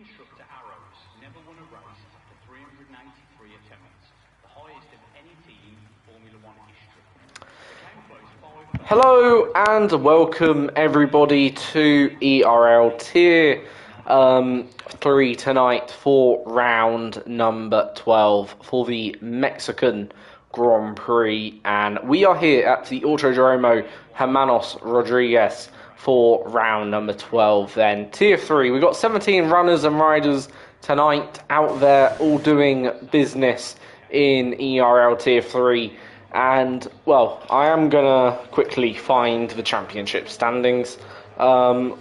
instructor Arrows never won a race after 393 attempts, the highest of any team in Formula One history. They came close 5. Hello and welcome everybody to ERL Tier 3 tonight for round number 12 for the Mexican Grand Prix, and we are here at the Autodromo Hermanos Rodriguez for round number 12 then. Tier 3, we've got 17 runners and riders tonight out there all doing business in ERL Tier 3. And, well, I am going to quickly find the championship standings,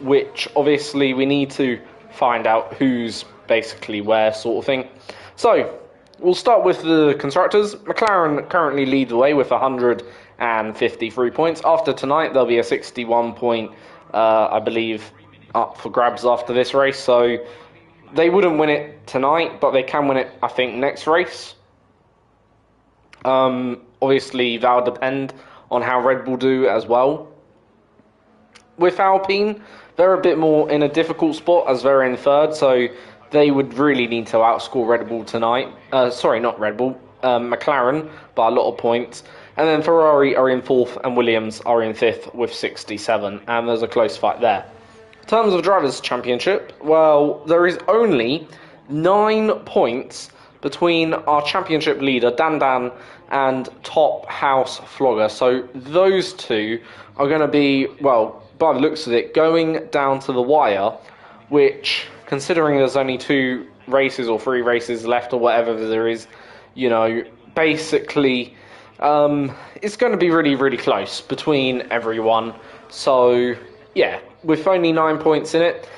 which obviously we need to find out who's basically where sort of thing. So, we'll start with the constructors. McLaren currently lead the way with 153 points. After tonight, there'll be a 61 point, I believe, up for grabs after this race. So, they wouldn't win it tonight, but they can win it, I think, next race. Obviously, that'll depend on how Red Bull do as well. With Alpine, they're a bit more in a difficult spot as they're in third, so they would really need to outscore Red Bull tonight. Sorry, not Red Bull, McLaren by a lot of points. And then Ferrari are in fourth and Williams are in fifth with 67, and there's a close fight there. In terms of Drivers' Championship, well, there is only 9 points between our championship leader, Dan, and top house flogger. So those two are going to be, well, by the looks of it, going down to the wire, which, considering there's only 2 races or 3 races left or whatever there is, you know, basically, it's going to be really, really close between everyone. So, yeah, with only 9 points in it,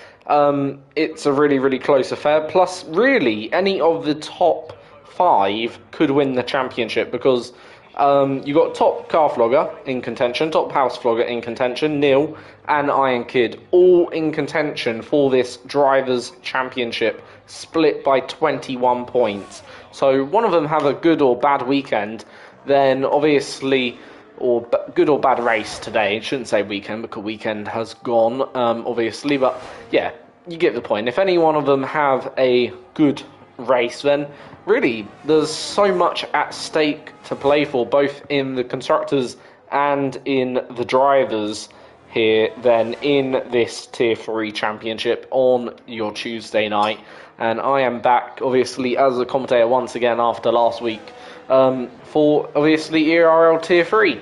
it's a really, really close affair. Plus, really, any of the top 5 could win the championship because you got top car flogger in contention, top house flogger in contention, Neil and Iron Kid, all in contention for this drivers' championship, split by 21 points. So one of them have a good or bad weekend, then obviously, or good or bad race today. I shouldn't say weekend because weekend has gone, obviously, but yeah, you get the point. If any one of them have a good race, then really there's so much at stake to play for, both in the constructors and in the drivers here, then in this Tier 3 championship on your Tuesday night. And I am back, obviously, as a commentator once again after last week, for obviously ERL Tier 3.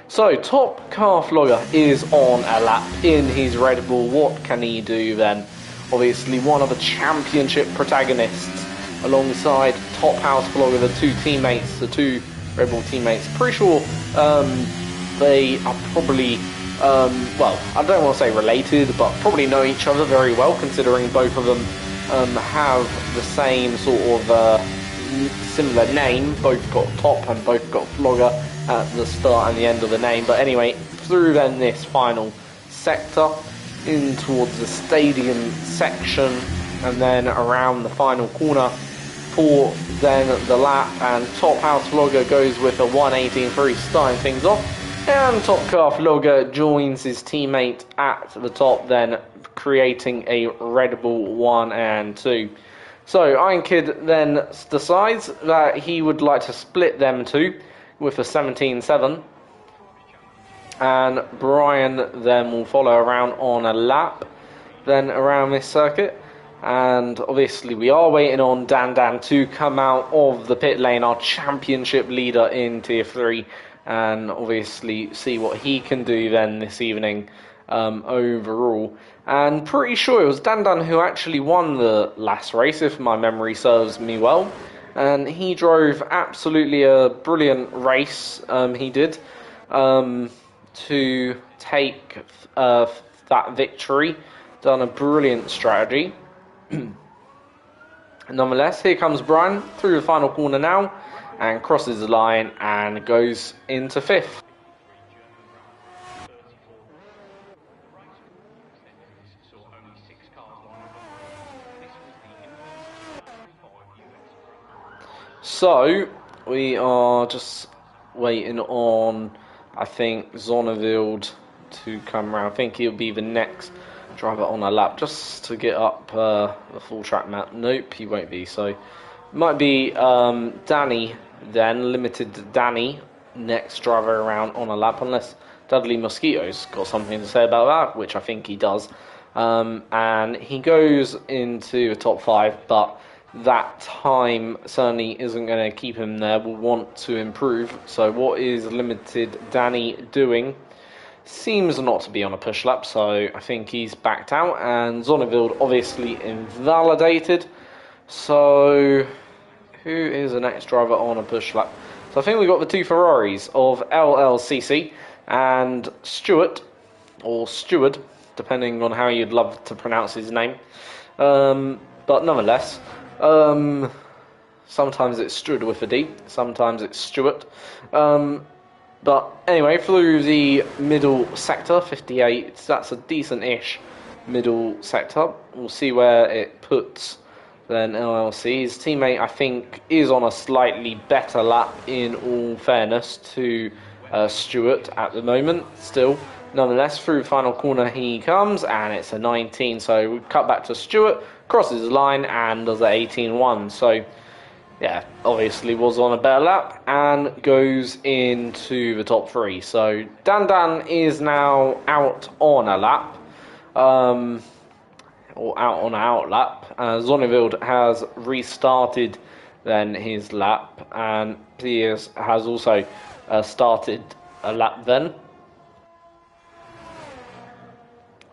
So, top car flogger is on a lap in his Red Bull. What can he do then? Obviously, one of the championship protagonists, alongside top house flogger, the 2 Red Bull teammates. Pretty sure they are probably, well, I don't want to say related, but probably know each other very well, considering both of them have the same sort of similar name. Both got top and both got flogger at the start and the end of the name. But anyway, through then this final sector in towards the stadium section, and then around the final corner for then the lap, and top house flogger goes with a 1:18.3 starting things off, and top car flogger joins his teammate at the top, then creating a Red Bull 1 and 2. So Iron Kid then decides that he would like to split them two with a 17.7, and Brian then will follow around on a lap then around this circuit. And obviously we are waiting on Dan to come out of the pit lane, our championship leader in Tier 3, and obviously see what he can do then this evening overall. And pretty sure it was Dan who actually won the last race, if my memory serves me well. And he drove absolutely a brilliant race, he did, to take that victory. Done a brilliant strategy. Nonetheless, here comes Brian through the final corner now and crosses the line and goes into 5th. So we are just waiting on, I think, Zonneveld to come around. I think he'll be the next driver on a lap just to get up the full track map. Nope, he won't be. So might be Danny then, limited Danny, next driver around on a lap, unless Dudley Mosquito's got something to say about that, which I think he does. And he goes into the top 5, but that time certainly isn't going to keep him there. We'll want to improve. So what is limited Danny doing? Seems not to be on a push lap, so I think he's backed out. And Zonneveld obviously invalidated. So who is the next driver on a push lap? So I think we've got the 2 Ferraris of LLCC and Stewart, or Steward, depending on how you'd love to pronounce his name. But nonetheless, sometimes it's Steward with a D, sometimes it's Stewart. But anyway, through the middle sector, 58, that's a decent-ish middle sector. We'll see where it puts then LLC. His teammate, I think, is on a slightly better lap, in all fairness, to Stewart at the moment, still. Nonetheless, through the final corner he comes, and it's a 19, so we cut back to Stewart, crosses the line, and does an 18-1. So, yeah, obviously was on a better lap, and goes into the top 3. So, Dan is now out on a lap, or out on an out lap. Zonneveld has restarted then his lap, and Piers has also started a lap then.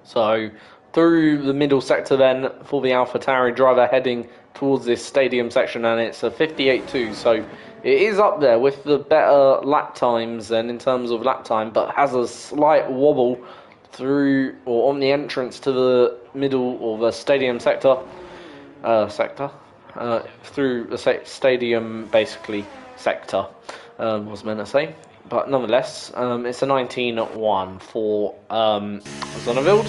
So through the middle sector then for the AlphaTauri driver heading towards this stadium section, and it's a 58.2, so it is up there with the better lap times then in terms of lap time, but has a slight wobble through or on the entrance to the middle or the stadium sector through the stadium basically sector, was meant to say. But nonetheless, it's a 19.1 for Zonneveld.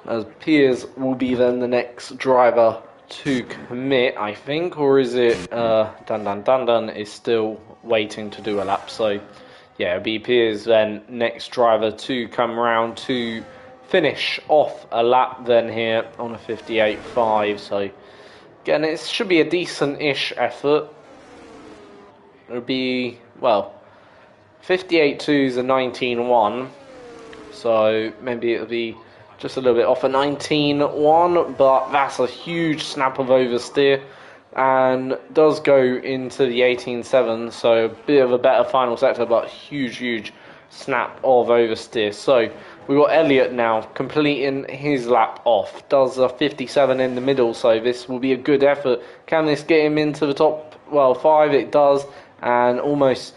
As Piers will be then the next driver to commit, I think, or is it Dan is still waiting to do a lap. So yeah, it'll be Piers then next driver to come round to finish off a lap then here on a 58.5. So again, it should be a decent-ish effort. It'll be, well, 58.2 is a 19.1, so maybe it'll be just a little bit off a 19.1, but that's a huge snap of oversteer, and does go into the 18.7, so a bit of a better final sector, but huge snap of oversteer. So we've got Elliott now completing his lap off, does a 57 in the middle, so this will be a good effort. Can this get him into the top, 5? It does, and almost,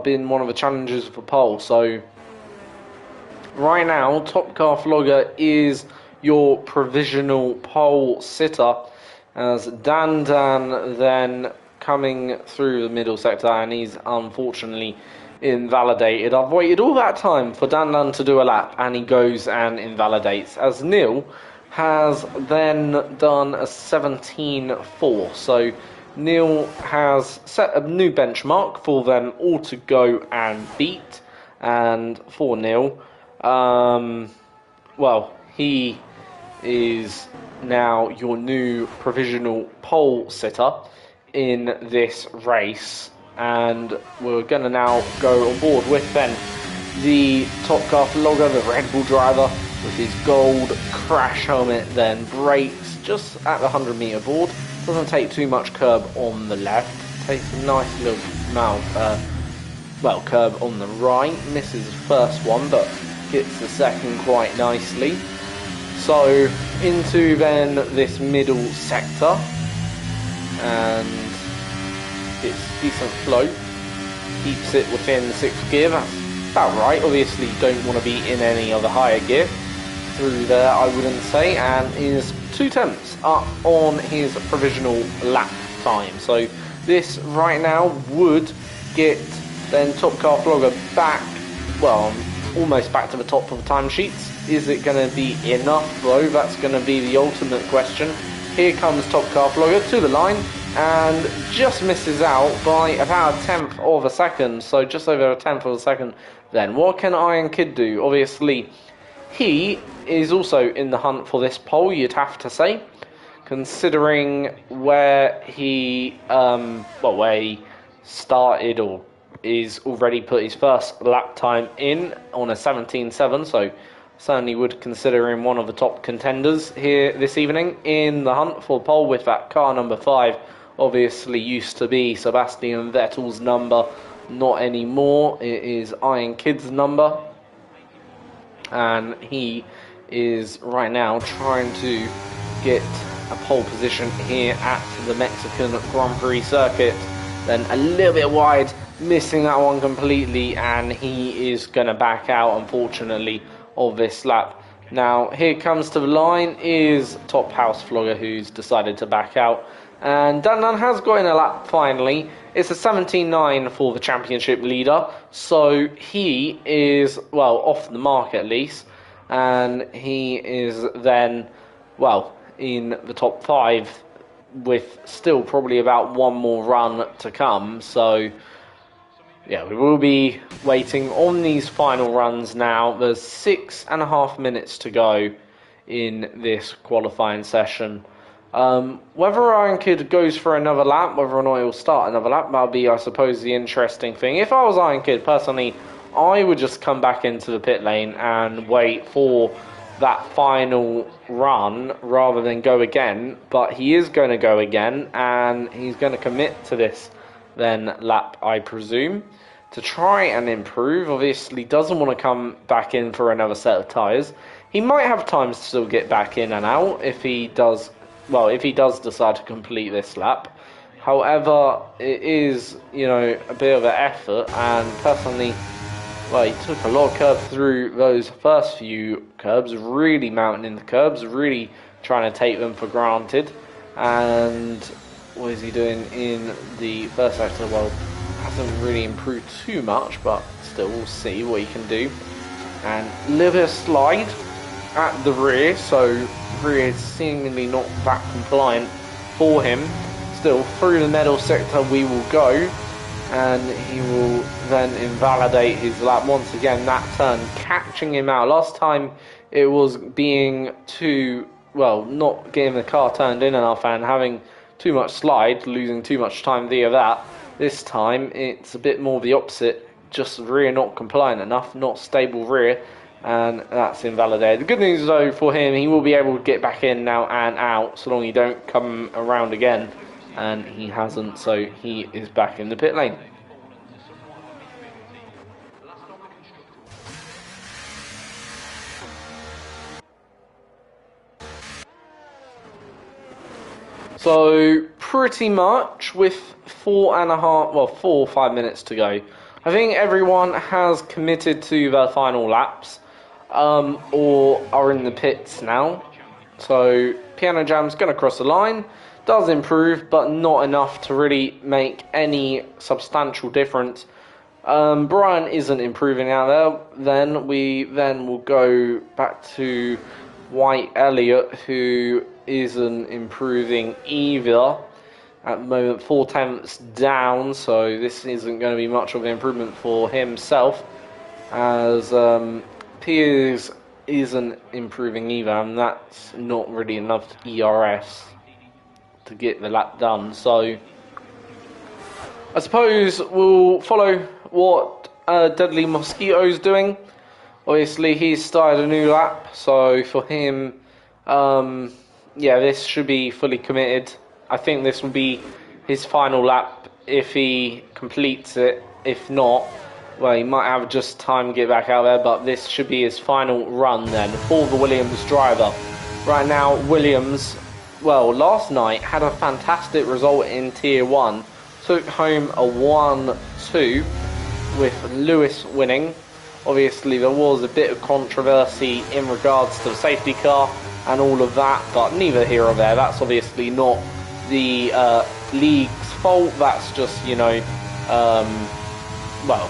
been one of the challenges for pole. So right now, Top Car Vlogger is your provisional pole sitter, as Dan then coming through the middle sector, and he's unfortunately invalidated. I've waited all that time for Dan to do a lap, and he goes and invalidates, as Neil has then done a 17.4. So Neil has set a new benchmark for them all to go and beat, and for Neil, he is now your new provisional pole sitter in this race, and we're going to now go on board with then the Top Car Vlogger, the Red Bull driver, with his gold crash helmet, then brakes just at the 100-meter board. Doesn't take too much curb on the left, takes a nice little amount, curb on the right, misses the first one, but hits the second quite nicely. So into then this middle sector, and it's decent flow, keeps it within 6th gear, that's about right. Obviously don't want to be in any other higher gear through there, I wouldn't say, and is 2/10 up on his provisional lap time. So this right now would get then Top Car Vlogger back, almost back to the top of the timesheets. Is it going to be enough though? That's going to be the ultimate question. Here comes Top Car Vlogger to the line, and just misses out by about 1/10 of a second, so just over 1/10 of a second. Then what can Iron Kid do? Obviously he is also in the hunt for this pole, you'd have to say, considering where he where he started or is already put his first lap time in on a 17.7, so certainly would consider him one of the top contenders here this evening in the hunt for pole, with that car number 5 obviously used to be Sebastian Vettel's number, not anymore. It is Iron Kid's number, and he is right now trying to get a pole position here at the Mexican Grand Prix circuit. Then a little bit wide, missing that one completely, and he is going to back out, unfortunately, of this lap. Now, here comes to the line is Top House Vlogger, who's decided to back out. And Dan Dunn has got in a lap finally. It's a 17.9 for the championship leader. So he is, well, off the mark at least. And he is then, well, in the top 5 with still probably about one more run to come. So, yeah, we will be waiting on these final runs now. There's 6.5 minutes to go in this qualifying session. Whether Iron Kid goes for another lap, whether or not he'll start another lap, that'll be, I suppose, the interesting thing. If I was Iron Kid, personally, I would just come back into the pit lane and wait for that final run rather than go again. But he is going to go again, and he's going to commit to this then lap, I presume, to try and improve. Obviously doesn't want to come back in for another set of tyres. He might have time to still get back in and out if he does, well, if he does decide to complete this lap. However, it is, you know, a bit of an effort, and personally, well, he took a lot of curb through those first few curbs, really mounting in the curbs, really trying to take them for granted. And what is he doing in the first sector? Well, hasn't really improved too much, but still we'll see what he can do. And a little bit of slide at the rear, so rear is seemingly not that compliant for him. Still, through the middle sector we will go, and he will then invalidate his lap once again. That turn catching him out. Last time it was being too, well, not getting the car turned in enough and having too much slide, losing too much time via that. This time it's a bit more the opposite, just rear not compliant enough, not stable rear, and that's invalidated. The good news though for him, he will be able to get back in now and out so long he don't come around again, and he hasn't, so he is back in the pit lane. So pretty much with 4 or 5 minutes to go, I think everyone has committed to their final laps, or are in the pits now. So Piano Jam's going to cross the line, does improve, but not enough to really make any substantial difference. Brian isn't improving out there. Then we will go back to White Elliott, who isn't improving either. At the moment, 4 tenths down, so this isn't going to be much of an improvement for himself, as Piers isn't improving either, and that's not really enough ERS to get the lap done. So I suppose we'll follow what Deadly Mosquito's doing. Obviously, he's started a new lap, so for him, yeah, this should be fully committed. I think this will be his final lap if he completes it. If not, well, he might have just time to get back out there, but this should be his final run then for the Williams driver. Right now, Williams, well, last night had a fantastic result in Tier 1. Took home a 1-2 with Lewis winning. Obviously, there was a bit of controversy in regards to the safety car and all of that, but neither here or there. That's obviously not the league's fault. That's just, you know, well,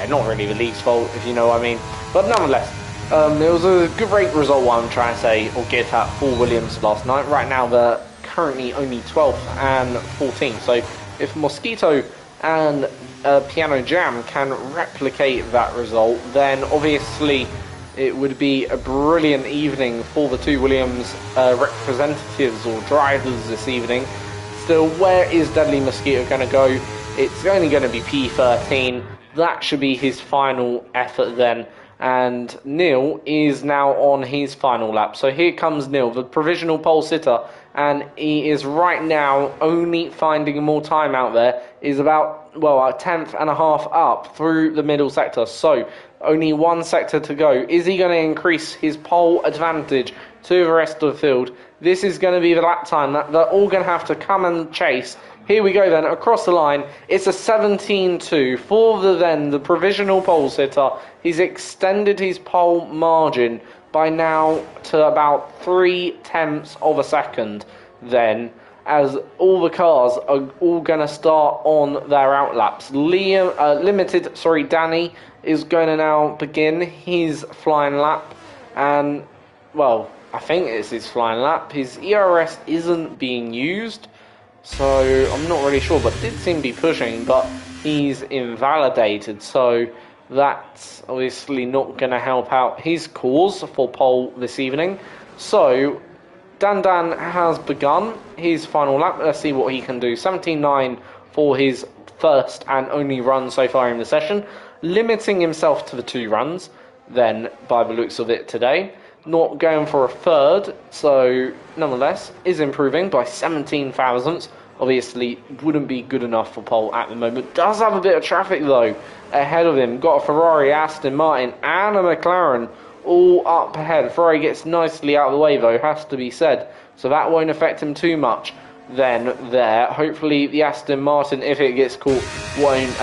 not really the league's fault, if you know what I mean. But nonetheless, it was a great result, what I'm trying to say, or get at for Williams last night. Right now, they're currently only 12th and 14th. So if Mosquito and Piano Jam can replicate that result, then obviously it would be a brilliant evening for the two Williams representatives or drivers this evening. Still, where is Deadly Mosquito going to go? It's only going to be P13. That should be his final effort then. And Neil is now on his final lap. So here comes Neil, the provisional pole sitter, and he is right now only finding more time out there. Is about, well, a tenth and a half up through the middle sector. So only one sector to go. Is he going to increase his pole advantage to the rest of the field? This is going to be the lap time that they're all going to have to come and chase. Here we go then, across the line. It's a 17-2 for the provisional pole sitter. He's extended his pole margin by now to about 0.3 of a second then, as all the cars are all going to start on their outlaps. Danny is going to now begin his flying lap, and, well, I think it's his flying lap. His ERS isn't being used, so I'm not really sure, but did seem to be pushing, but he's invalidated, so that's obviously not going to help out his cause for pole this evening. So Dan has begun his final lap. Let's see what he can do. 17.9 for his first and only run so far in the session, limiting himself to the 2 runs then by the looks of it today. Not going for a third, so nonetheless is improving by 17 thousandths. Obviously wouldn't be good enough for pole at the moment. Does have a bit of traffic though ahead of him. Got a Ferrari, Aston Martin and a McLaren all up ahead. Ferrari gets nicely out of the way though, has to be said, so that won't affect him too much then there. Hopefully the Aston Martin, if it gets caught, won't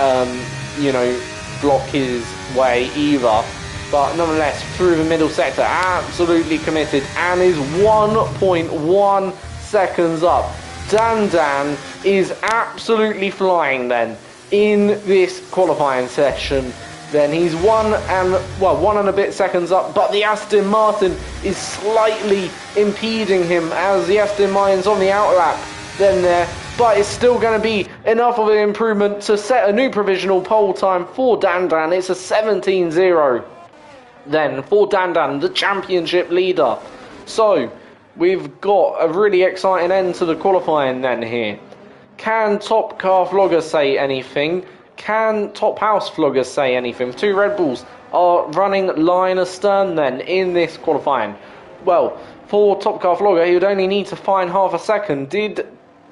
block his way either. But nonetheless, through the middle sector, absolutely committed, and is 1.1 seconds up. Dan is absolutely flying then in this qualifying session. Then he's 1 and a bit seconds up, but the Aston Martin is slightly impeding him as the Aston Martin's on the outlap then there. But it's still going to be enough of an improvement to set a new provisional pole time for Dan. It's a 17.0. Then for Dan, the championship leader. So we've got a really exciting end to the qualifying then here. Can Top Car Vlogger say anything? Can Top House Vlogger say anything? 2 Red Bulls are running line astern then in this qualifying. Well, for Top Car Vlogger, he would only need to find half a second. Did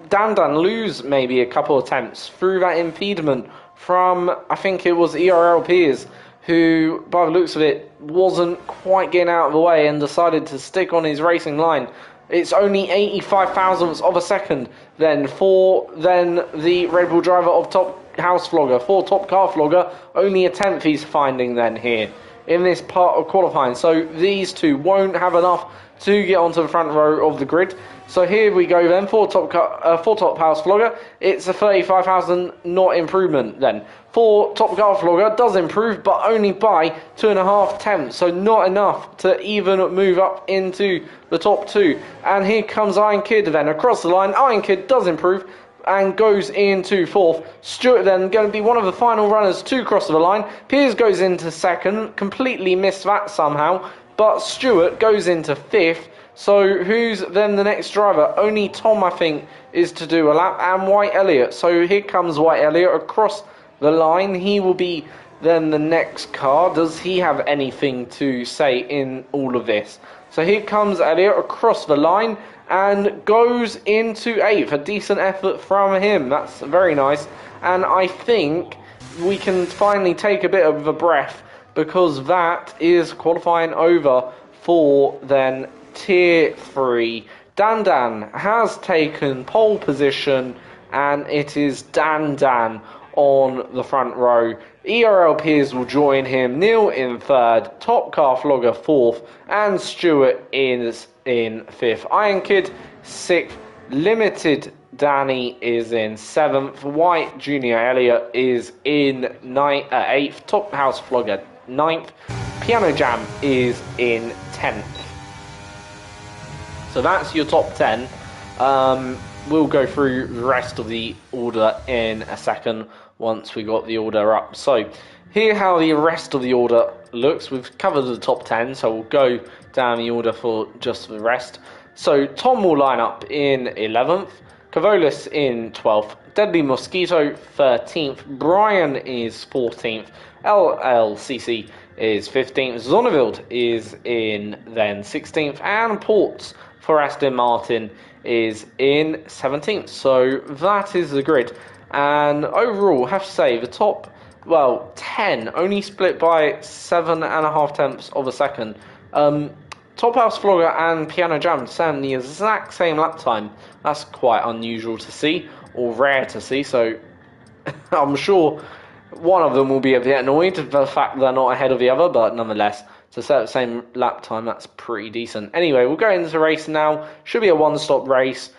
Dan lose maybe a couple of attempts through that impediment from, I think it was ERL Piers, who, by the looks of it, wasn't quite getting out of the way and decided to stick on his racing line. It's only 85 thousandths of a second then for the Red Bull driver of Top House Vlogger. For Top Car Vlogger, only a tenth he's finding then here in this part of qualifying. So these two won't have enough to get onto the front row of the grid. So here we go then for Top House Vlogger. It's a 35,000 not improvement then. For Top Car Vlogger, does improve, but only by 2.5 tenths, so not enough to even move up into the top 2. And here comes Iron Kid then across the line. Iron Kid does improve and goes into 4th. Stewart then going to be one of the final runners to cross the line. Piers goes into 2nd, completely missed that somehow, but Stewart goes into 5th. So who's then the next driver? Only Tom, I think, is to do a lap, and White Elliott. So here comes White Elliott across the line. He will be then the next car. Does he have anything to say in all of this? So here comes Elliott across the line and goes into 8th. A decent effort from him. That's very nice. And I think we can finally take a bit of a breath, because that is qualifying over for then Tier 3. Dan has taken pole position, and it is Dan on the front row. ERL Piers will join him. Neil in 3rd, Top Car Vlogger 4th, and Stewart is in 5th. Iron Kid 6th, Limited Danny is in 7th, White Junior Elliott is in 8th, Top House Vlogger 9th, Piano Jam is in 10th. So that's your top 10. We'll go through the rest of the order in a second once we got the order up. So here how the rest of the order looks. We've covered the top 10, so we'll go down the order for just the rest. So Tom will line up in 11th, Cavolis in 12th, Deadly Mosquito 13th, Brian is 14th, LLCC is 15th, Zonnevild is in then 16th, and Ports for Aston Martin is in 17th. So that is the grid. And overall, I have to say, the top, 10 only split by 7.5 tenths of a second. Top House Vlogger and Piano Jam stand the exact same lap time. That's quite unusual to see, or rare to see, so I'm sure one of them will be a bit annoyed at the fact they're not ahead of the other, but nonetheless, to set the same lap time, that's pretty decent. Anyway, we'll go into the race now. Should be a one-stop race.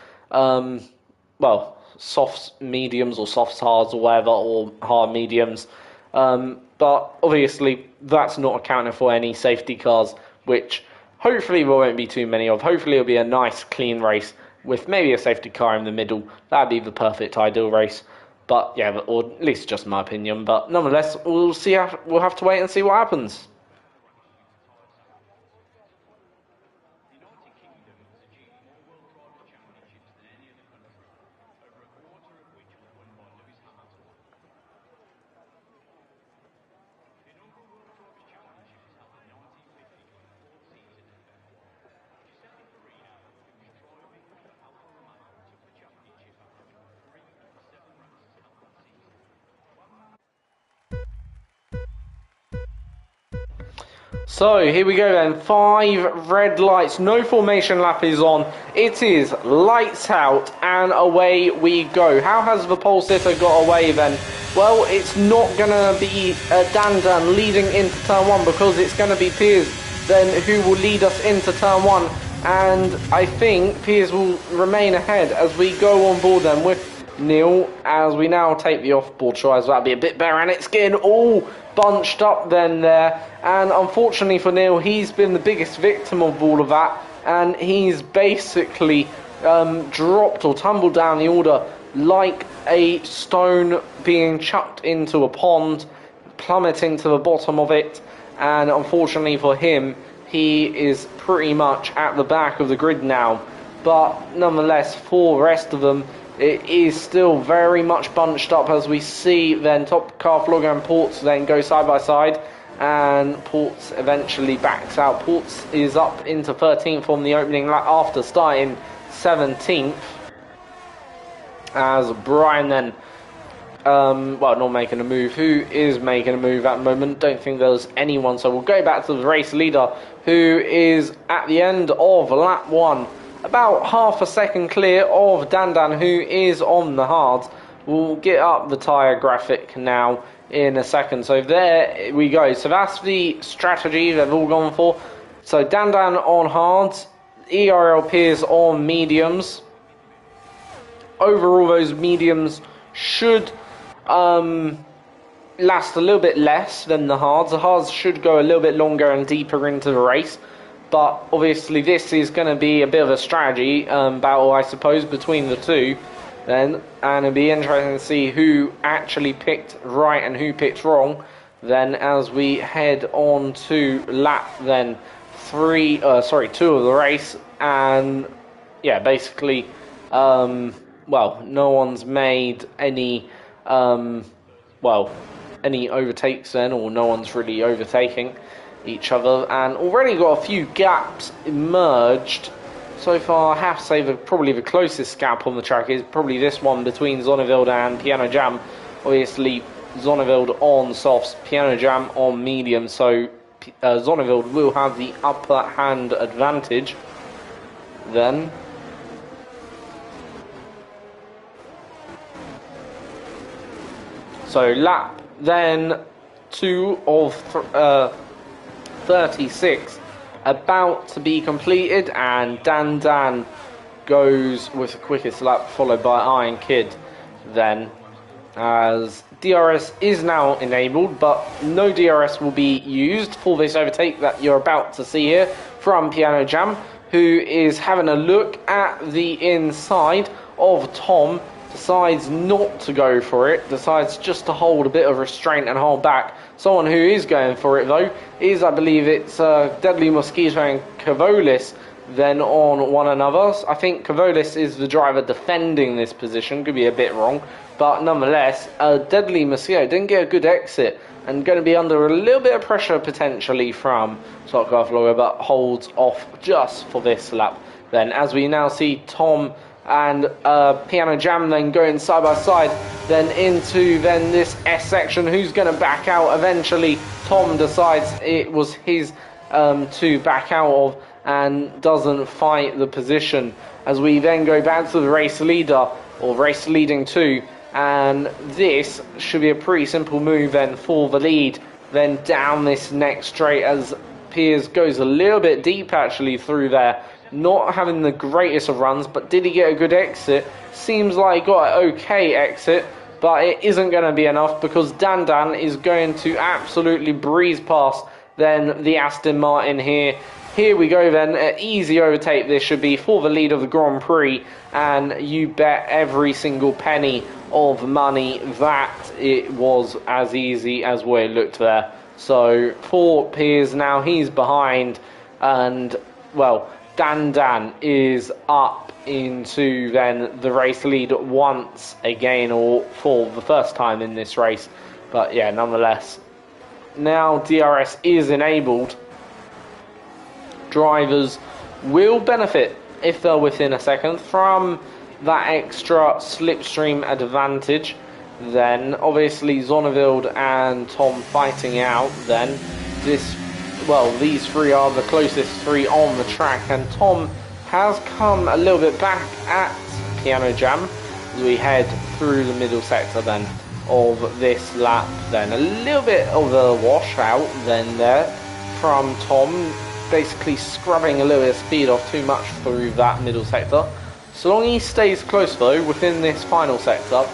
Softs, mediums, or softs, hards, or whatever, or hard mediums. But obviously, that's not accounting for any safety cars, which hopefully there won't be too many of. Hopefully it'll be a nice, clean race with maybe a safety car in the middle. That'd be the perfect ideal race. But yeah, or at least just my opinion. But nonetheless, we'll see. We'll have to wait and see what happens. So here we go then, 5 red lights, no formation lap is on, it is lights out and away we go. How has the pole sitter got away then? Well, it's not going to be Dan leading into turn 1 because it's going to be Piers then who will lead us into turn 1, and I think Piers will remain ahead as we go on board then with Neil as we now take the off-board tries. That'll be a bit better, and it's getting all bunched up then there, and unfortunately for Neil, he's been the biggest victim of all of that, and he's basically dropped or tumbled down the order like a stone being chucked into a pond, plummeting to the bottom of it. And unfortunately for him, he is pretty much at the back of the grid now. But nonetheless, for the rest of them, it is still very much bunched up as we see then Top Car Vlogger and Ports then go side by side, and Ports eventually backs out. Ports is up into 13th on the opening lap after starting 17th, as Brian then not making a move. Who is making a move at the moment? Don't think there's anyone, so we'll go back to the race leader, who is at the end of lap 1 about half a second clear of Dan, who is on the hards. We'll get up the tyre graphic now in a second. So there we go. So that's the strategy they've all gone for. So Dan on hards, ERL Piers on mediums. Overall, those mediums should last a little bit less than the hards. The hards should go a little bit longer and deeper into the race. But obviously this is going to be a bit of a strategy battle, I suppose, between the two then. And it'll be interesting to see who actually picked right and who picked wrong then as we head on to lap then 2 of the race. And yeah, basically, no one's made any, any overtakes then, or no one's really overtaking each other, and already got a few gaps emerged so far. I have to say that probably the closest gap on the track is probably this one between Zonnevild and Piano Jam. Obviously Zonnevild on softs, Piano Jam on medium, so Zonnevild will have the upper hand advantage then. So lap then 2 of 36 about to be completed, and Dan goes with the quickest lap, followed by Iron Kid then, as DRS is now enabled, but no DRS will be used for this overtake that you're about to see here from Piano Jam, who is having a look at the inside of Tom decides not to go for it, decides just to hold a bit of restraint and hold back. Someone who is going for it, though, is, I believe it's Deadly Mosquito and Cavolis then on one another. I think Cavolis is the driver defending this position, could be a bit wrong, but nonetheless, Deadly Mosquito didn't get a good exit and going to be under a little bit of pressure potentially from Slotcraft Lawyer, but holds off just for this lap. Then, as we now see Tom and Piano Jam then going side by side, then into then this S section. Who's going to back out eventually? Tom decides it was his to back out of and doesn't fight the position. As we then go back to the race leader, or race leading two, and this should be a pretty simple move then for the lead. Then down this next straight as Piers goes a little bit deep actually through there. Not having the greatest of runs, but did he get a good exit? Seems like he got an okay exit, but it isn't going to be enough because Dan Dan is going to absolutely breeze past then the Aston Martin here. Here we go then, an easy overtake this should be for the lead of the Grand Prix, and you bet every single penny of money that it was as easy as what it looked there. So for Piers now, he's behind, and well, Dan Dan is up into then the race lead once again, or for the first time in this race. But yeah, nonetheless, now DRS is enabled. Drivers will benefit if they're within a second from that extra slipstream advantage. Then obviously Zonneveld and Tom fighting out. Then these three are the closest three on the track, and Tom has come a little bit back at Piano Jam as we head through the middle sector then of this lap. Then a little bit of a washout then there from Tom, basically scrubbing a little bit of speed off too much through that middle sector. So long he stays close though within this final sector,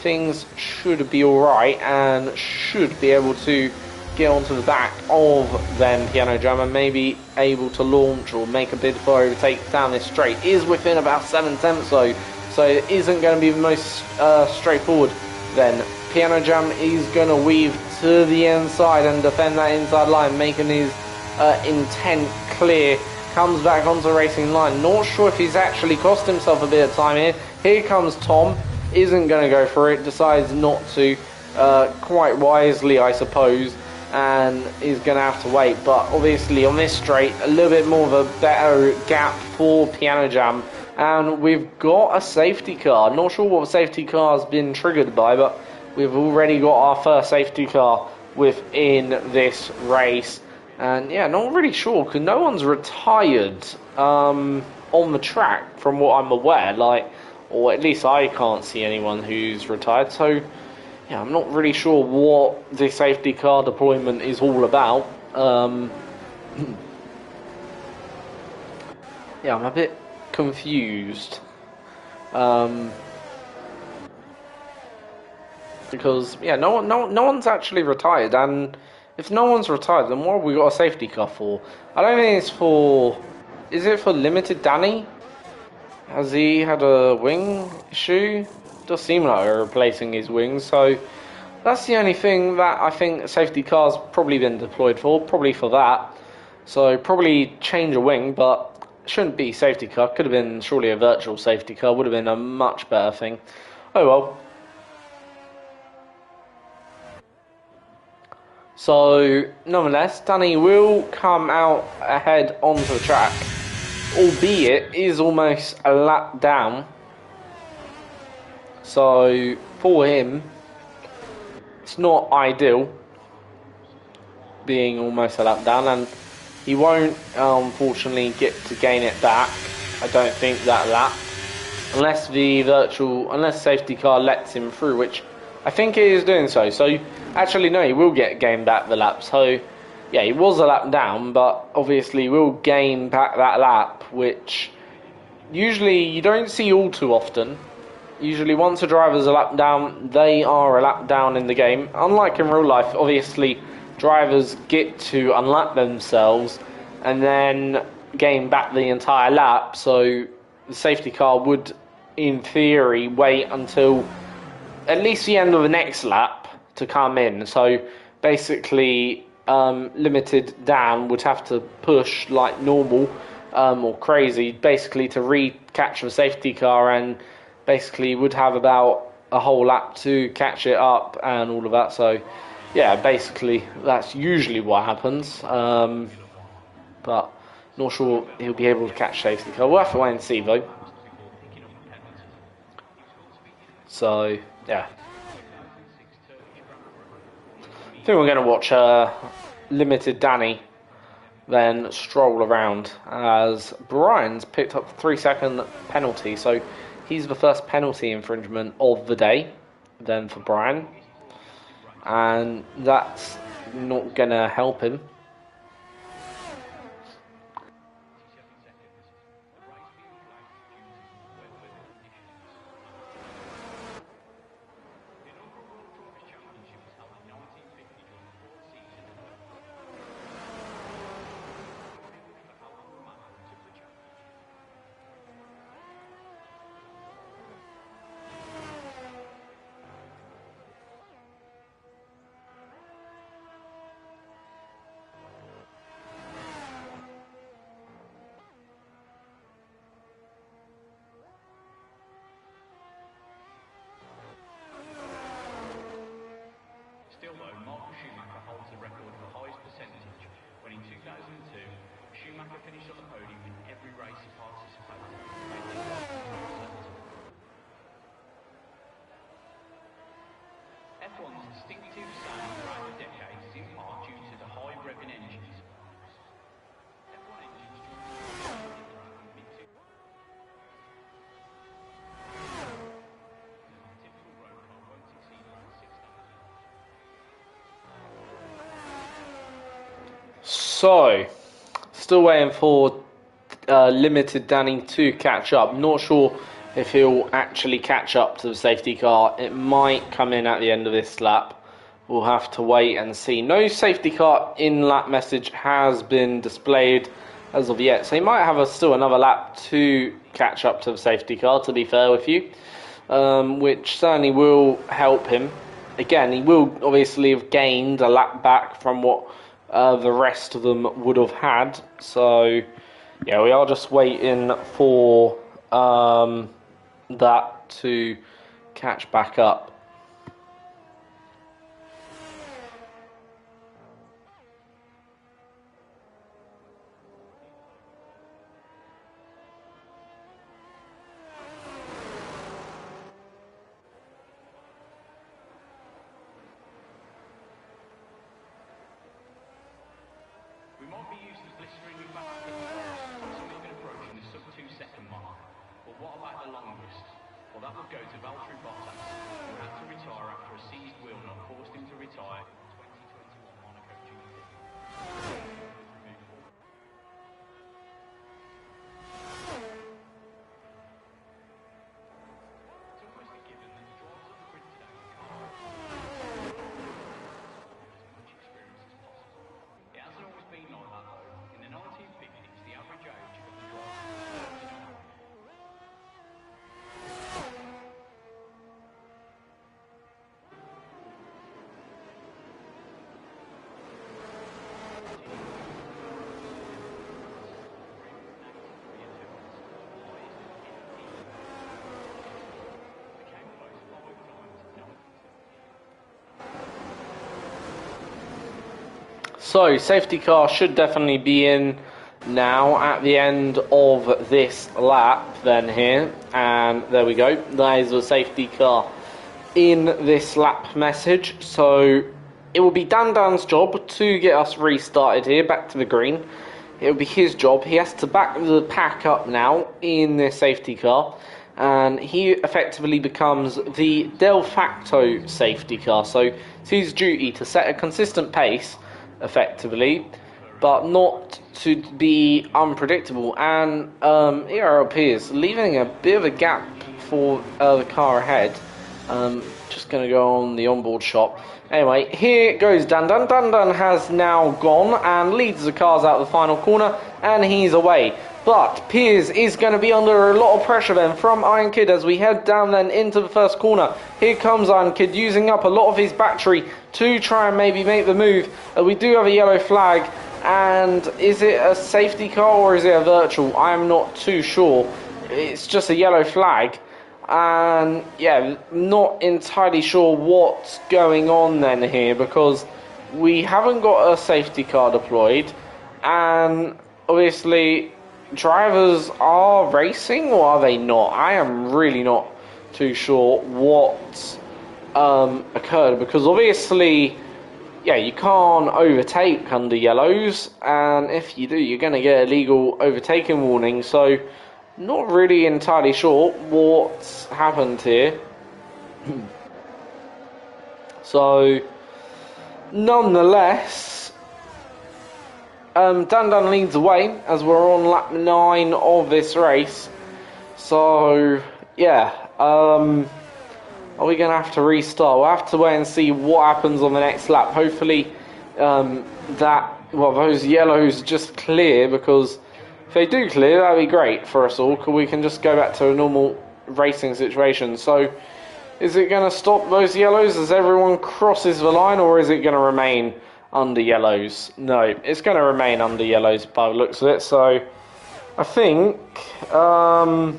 things should be alright and should be able to get onto the back of then Piano Jam and maybe able to launch or make a bid for overtake down this straight. Is within about 7/10 though, so it isn't going to be the most straightforward. Then Piano Jam is going to weave to the inside and defend that inside line, making his intent clear. Comes back onto the racing line. Not sure if he's actually cost himself a bit of time here. Here comes Tom. Isn't going to go for it. Decides not to. Quite wisely, I suppose. And is going to have to wait. But obviously on this straight, a little bit more of a better gap for Piano Jam. And we've got a safety car. Not sure what safety car has been triggered by, but we've already got our first safety car within this race. And yeah, not really sure, because no one's retired on the track from what I'm aware, or at least I can't see anyone who's retired. So yeah, I'm not really sure what the safety car deployment is all about. Yeah, I'm a bit confused. Because yeah, no one's actually retired, and if no one's retired, then what have we got a safety car for? I don't think it's for... Is it for Limited Danny? Has he had a wing issue? Does seem like they're replacing his wings, so that's the only thing that I think a safety car's probably been deployed for, probably for that. So probably change a wing, but shouldn't be safety car. Could have been surely a virtual safety car, would have been a much better thing. Oh well. So, nonetheless, Danny will come out ahead onto the track, albeit is almost a lap down. So, for him, it's not ideal being almost a lap down, and he won't, unfortunately, get to gain it back, I don't think, that lap, unless safety car lets him through, which I think he is doing so. So, actually, no, he will gain back the lap. So, yeah, he was a lap down, but obviously will gain back that lap, which usually you don't see all too often. Usually, once a driver's a lap down, they are a lap down in the game. Unlike in real life, obviously, drivers get to unlap themselves and then gain back the entire lap. So, the safety car would in theory, wait until at least the end of the next lap to come in. So basically, Limited Dan would have to push like normal or crazy, basically to catch the safety car, and basically would have about a whole lap to catch it up and all of that. So yeah, basically that's usually what happens. But not sure he'll be able to catch safety car. We'll have to wait and see though. So yeah, I think we're going to watch Limited Danny then stroll around, as Brian's picked up the 3-second penalty. So he's the first penalty infringement of the day then for Brian, and that's not going to help him. Still though, Michael Schumacher holds the record for the highest percentage, when in 2002, Schumacher finished on the podium in every race he participated in. F1's distinctive sound throughout the decades is in part due to the high revving engines. F1 engines typical road car won't exceed around 6,000. So, still waiting for Limited Danny to catch up. Not sure if he'll actually catch up to the safety car. It might come in at the end of this lap. We'll have to wait and see. No safety car in lap message has been displayed as of yet. So he might have still another lap to catch up to the safety car, to be fair with you. Which certainly will help him. Again, he will obviously have gained a lap back from what the rest of them would have had. So yeah, we are just waiting for that to catch back up. We might be used to blisteringly fast pit stops, something approaching the sub 2-second mark. But what about the longest? Well, that would go to Valtteri Bottas, who had to retire after a seized wheel nut forced him to retire in 2021 Monaco GP. It's almost a given that the drivers on the grid today can't as much experience as possible. It hasn't always been like that though. In the 1950s, the average age of the drivers was 39. So, safety car should definitely be in now at the end of this lap then here. And there we go. That is the safety car in this lap message. So, it will be Dan Dan's job to get us restarted here, back to the green. It will be his job. He has to back the pack up now in this safety car. And he effectively becomes the de facto safety car. So, it's his duty to set a consistent pace effectively, but not to be unpredictable. And ERL is leaving a bit of a gap for the car ahead. Just going to go on the onboard shop. Anyway, here goes Dan Dan has now gone and leads the cars out of the final corner, and he's away. But Piers is going to be under a lot of pressure then from Iron Kid as we head down then into the first corner. Here comes Iron Kid using up a lot of his battery to try and maybe make the move. We do have a yellow flag, and is it a safety car or is it a virtual? I am not too sure. It's just a yellow flag, and yeah, not entirely sure what's going on then here, because we haven't got a safety car deployed, and obviously drivers are racing, or are they not? I am really not too sure what occurred, because obviously, yeah, you can't overtake under yellows, and if you do, you're going to get a legal overtaking warning. So not really entirely sure what's happened here. So nonetheless, Dan leads away as we're on lap 9 of this race. So yeah, are we going to have to restart? We'll have to wait and see what happens on the next lap. Hopefully those yellows just clear, because if they do clear, that'd be great for us all, because we can just go back to a normal racing situation. So is it going to stop those yellows as everyone crosses the line, or is it going to remain under yellows? No, it's going to remain under yellows by the looks of it. So I think that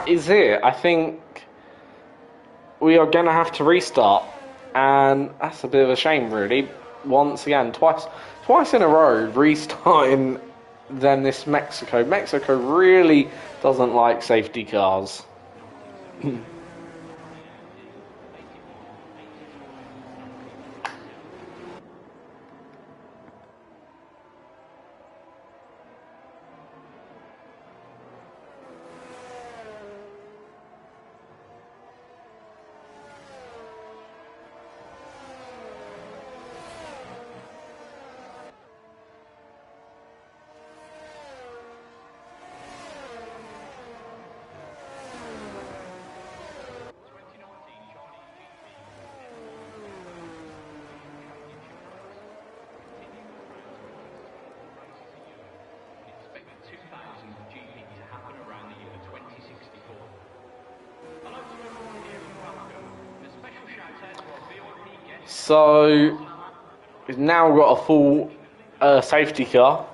is it. I think we are going to have to restart, and that's a bit of a shame, really. Once again, twice in a row, restarting. Then this Mexico really doesn't like safety cars. So we've now got a full safety car,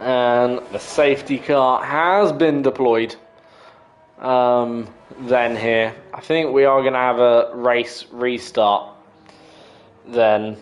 and the safety car has been deployed. Then here, I think we are going to have a race restart then.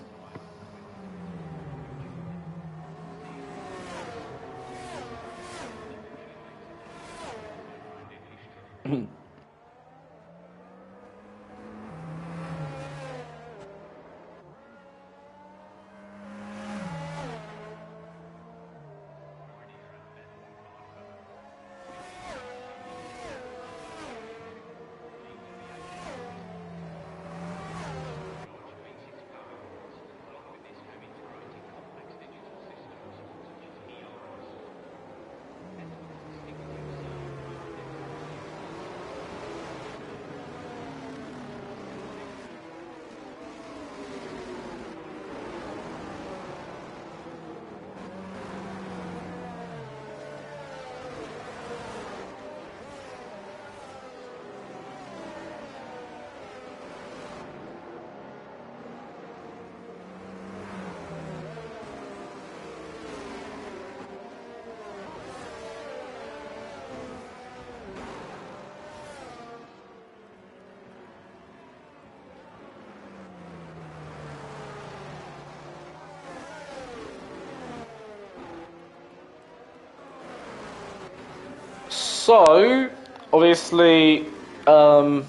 So, obviously, we're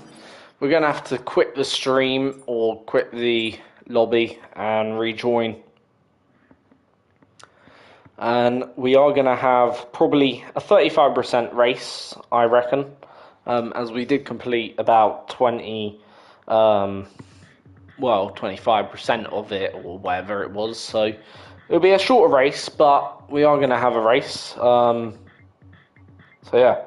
going to have to quit the stream or quit the lobby and rejoin. And we are going to have probably a 35% race, I reckon, as we did complete about 25% of it, or whatever it was. So, it'll be a shorter race, but we are going to have a race. So, yeah.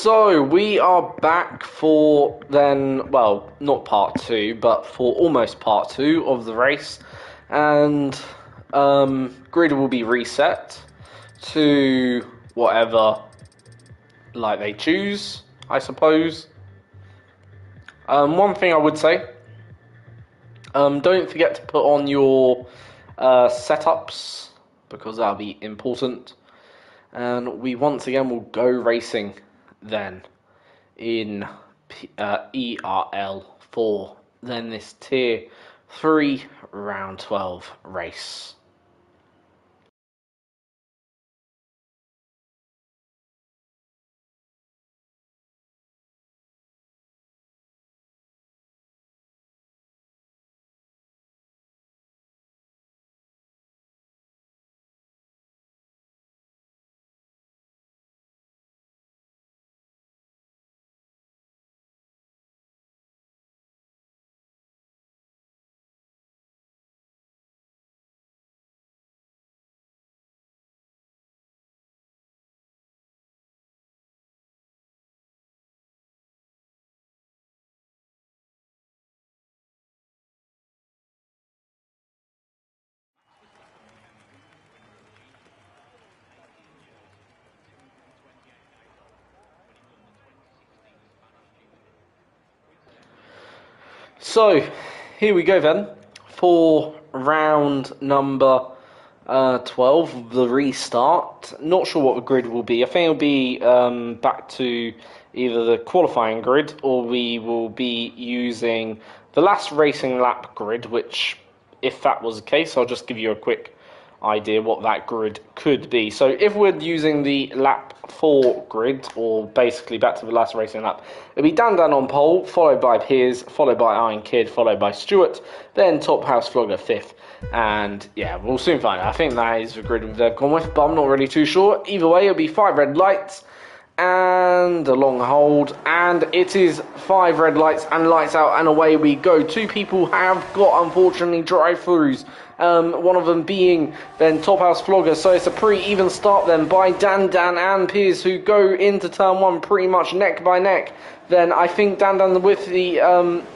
So we are back for then, well, not part 2, but for almost part 2 of the race, and grid will be reset to whatever like they choose, I suppose. One thing I would say, don't forget to put on your setups, because that'll be important. And we once again will go racing then in ERL for then this tier 3 round 12 race. So, here we go then, for round number 12, the restart. Not sure what the grid will be. I think it'll be back to either the qualifying grid, or we will be using the last racing lap grid, which, if that was the case, I'll just give you a quick idea what that grid could be. So if we're using the lap 4 grid, or basically back to the last racing lap, it'll be Dan on pole, followed by Piers, followed by Iron Kid, followed by Stewart, then Top House Flogger 5th, and yeah, we'll soon find out. I think that is the grid they've gone with, but I'm not really too sure. Either way, it'll be 5 red lights and a long hold, and it is 5 red lights and lights out, and away we go. 2 people have got, unfortunately, drive-throughs. One of them being then Top House Flogger, so it's a pretty even start then by Dan and Piers, who go into turn 1 pretty much neck by neck. Then I think Dan with the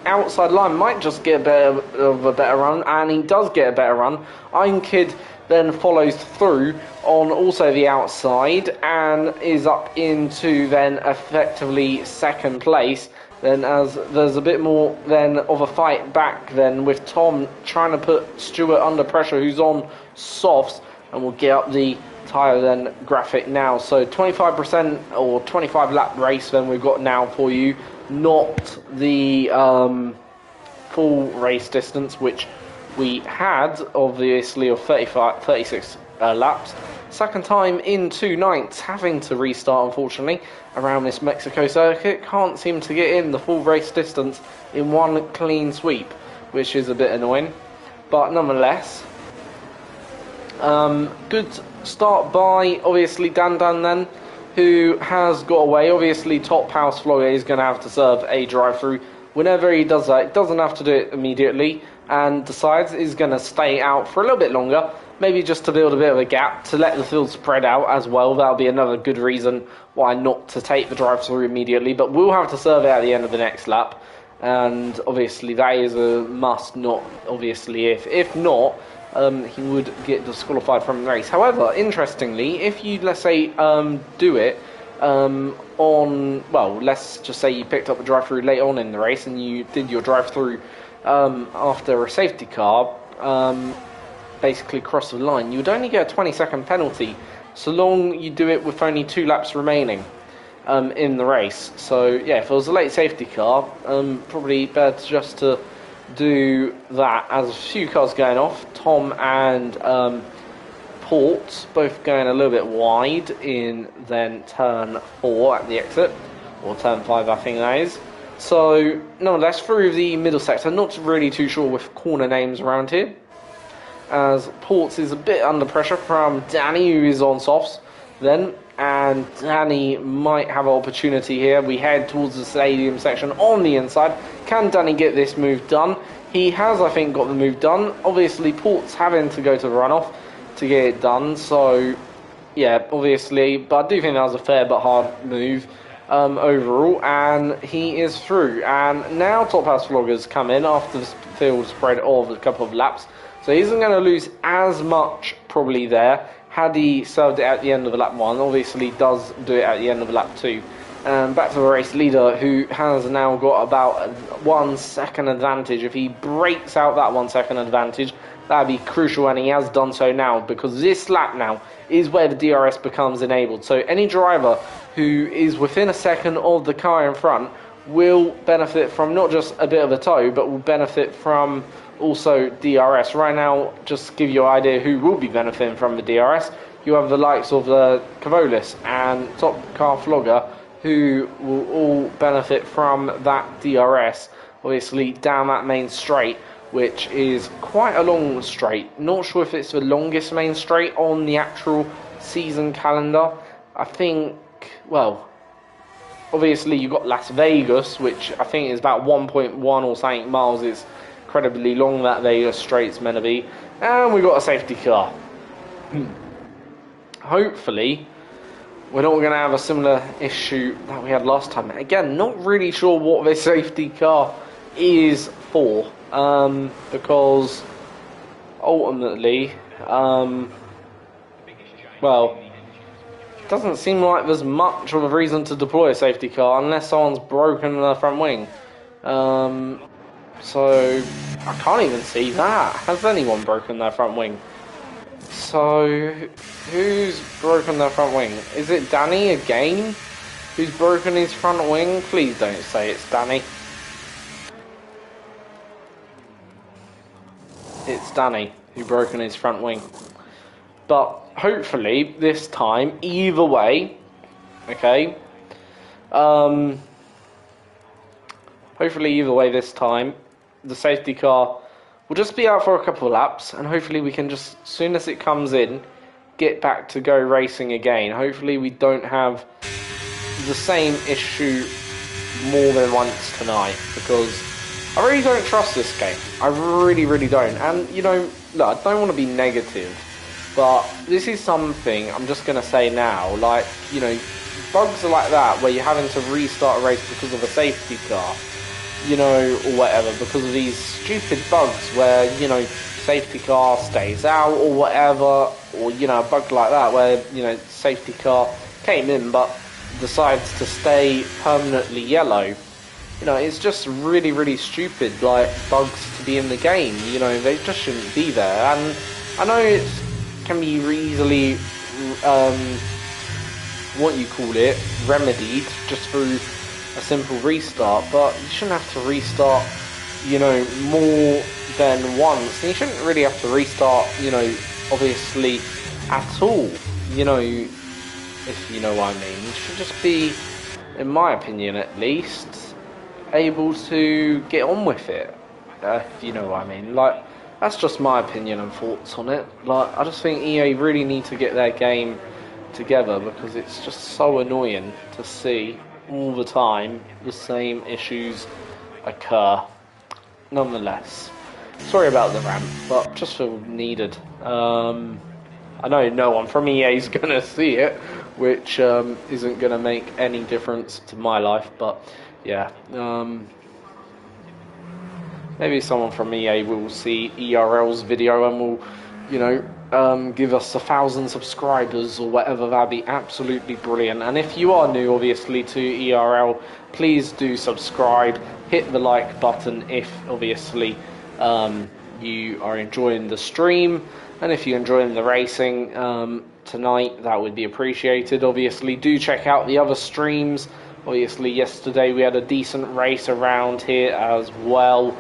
outside line might just get a better run, and he does get a better run. Iron Kid then follows through on also the outside and is up into then effectively second place. Then as there's a bit more then of a fight back then with Tom trying to put Stuart under pressure, who's on softs, and we'll get up the tyre then graphic now. So 25% or 25 lap race then we've got now for you, not the full race distance, which we had obviously of 36 laps. Second time in 2 nights having to restart, unfortunately, around this Mexico circuit. Can't seem to get in the full race distance in one clean sweep, which is a bit annoying. But nonetheless, good start by obviously Dan then, who has got away. Obviously, Top House Flogger is going to have to serve a drive-through. Whenever he does that, he doesn't have to do it immediately, and decides he's going to stay out for a little bit longer, maybe just to build a bit of a gap, to let the field spread out as well. That'll be another good reason why not to take the drive-through immediately, but we'll have to serve it at the end of the next lap, and obviously that is a must, not obviously if not, he would get disqualified from the race. However, interestingly, if you, let's say, do it on, well, let's just say you picked up a drive-through late on in the race and you did your drive-through after a safety car, basically cross the line, you would only get a 20-second penalty so long you do it with only 2 laps remaining in the race. So yeah, if it was a late safety car, probably better just to do that, as a few cars going off. Tom and Port both going a little bit wide in then turn 4 at the exit, or turn 5 I think that is. So nonetheless, through the middle sector, not really too sure with corner names around here, as Ports is a bit under pressure from Danny, who is on softs then, and Danny might have an opportunity here. We head towards the stadium section on the inside. Can Danny get this move done? He has, I think, got the move done. Obviously, Port's having to go to the runoff to get it done, so yeah, obviously, but I do think that was a fair but hard move overall, and he is through. And now Top House Vloggers come in after the field spread of a couple of laps, so he isn't going to lose as much probably there. Had he served it at the end of lap 1, obviously does do it at the end of lap 2. Back to the race leader, who has now got about 1 second advantage. If he breaks out that 1 second advantage, that'd be crucial, and he has done so now, because this lap now is where the DRS becomes enabled. So any driver who is within a second of the car in front will benefit from not just a bit of a tow, but will benefit from also DRS. Right now, just to give you an idea who will be benefiting from the DRS, you have the likes of Cavolis and Top Car Vlogger, who will all benefit from that DRS, obviously down that main straight, which is quite a long straight. Not sure if it's the longest main straight on the actual season calendar. I think, well, obviously you've got Las Vegas, which I think is about 1.1 or something miles. It's incredibly long, that Vegas straight's meant to be. And we've got a safety car. Hopefully we're not going to have a similar issue that we had last time. Again, not really sure what this safety car is for, because ultimately, well, it doesn't seem like there's much of a reason to deploy a safety car unless someone's broken their front wing. So I can't even see that. Has anyone broken their front wing? So who's broken their front wing? Is it Danny again who's broken his front wing? Please don't say it's Danny. It's Danny who broken his front wing. But hopefully this time, either way, okay, hopefully either way this time, the safety car will just be out for a couple of laps, and hopefully we can just, as soon as it comes in, get back to go racing again. Hopefully we don't have the same issue more than once tonight, because I really don't trust this game. I really, really don't. And, you know, look, I don't want to be negative, but this is something I'm just going to say now. Like, you know, bugs are like that, where you're having to restart a race because of a safety car, you know, or whatever, because of these stupid bugs where, you know, safety car stays out or whatever, or, you know, a bug like that where, you know, safety car came in but decides to stay permanently yellow. You know, it's just really, really stupid, like, bugs to be in the game. You know, they just shouldn't be there. And I know it can be easily, what you call it, remedied just through a simple restart, but you shouldn't have to restart, you know, more than once. And you shouldn't really have to restart, you know, obviously, at all. You know, if you know what I mean. You should just be, in my opinion at least, able to get on with it, if you know what I mean. Like, that's just my opinion and thoughts on it. Like, I just think EA really need to get their game together, because it's just so annoying to see all the time the same issues occur. Nonetheless, sorry about the rant, but just feel needed. I know no one from EA is going to see it, which isn't going to make any difference to my life, but yeah, maybe someone from EA will see ERL's video and will, you know, give us 1,000 subscribers or whatever. That'd be absolutely brilliant. And if you are new, obviously, to ERL, please do subscribe, hit the like button if, obviously, you are enjoying the stream, and if you're enjoying the racing tonight, that would be appreciated. Obviously, do check out the other streams. Obviously, yesterday we had a decent race around here as well,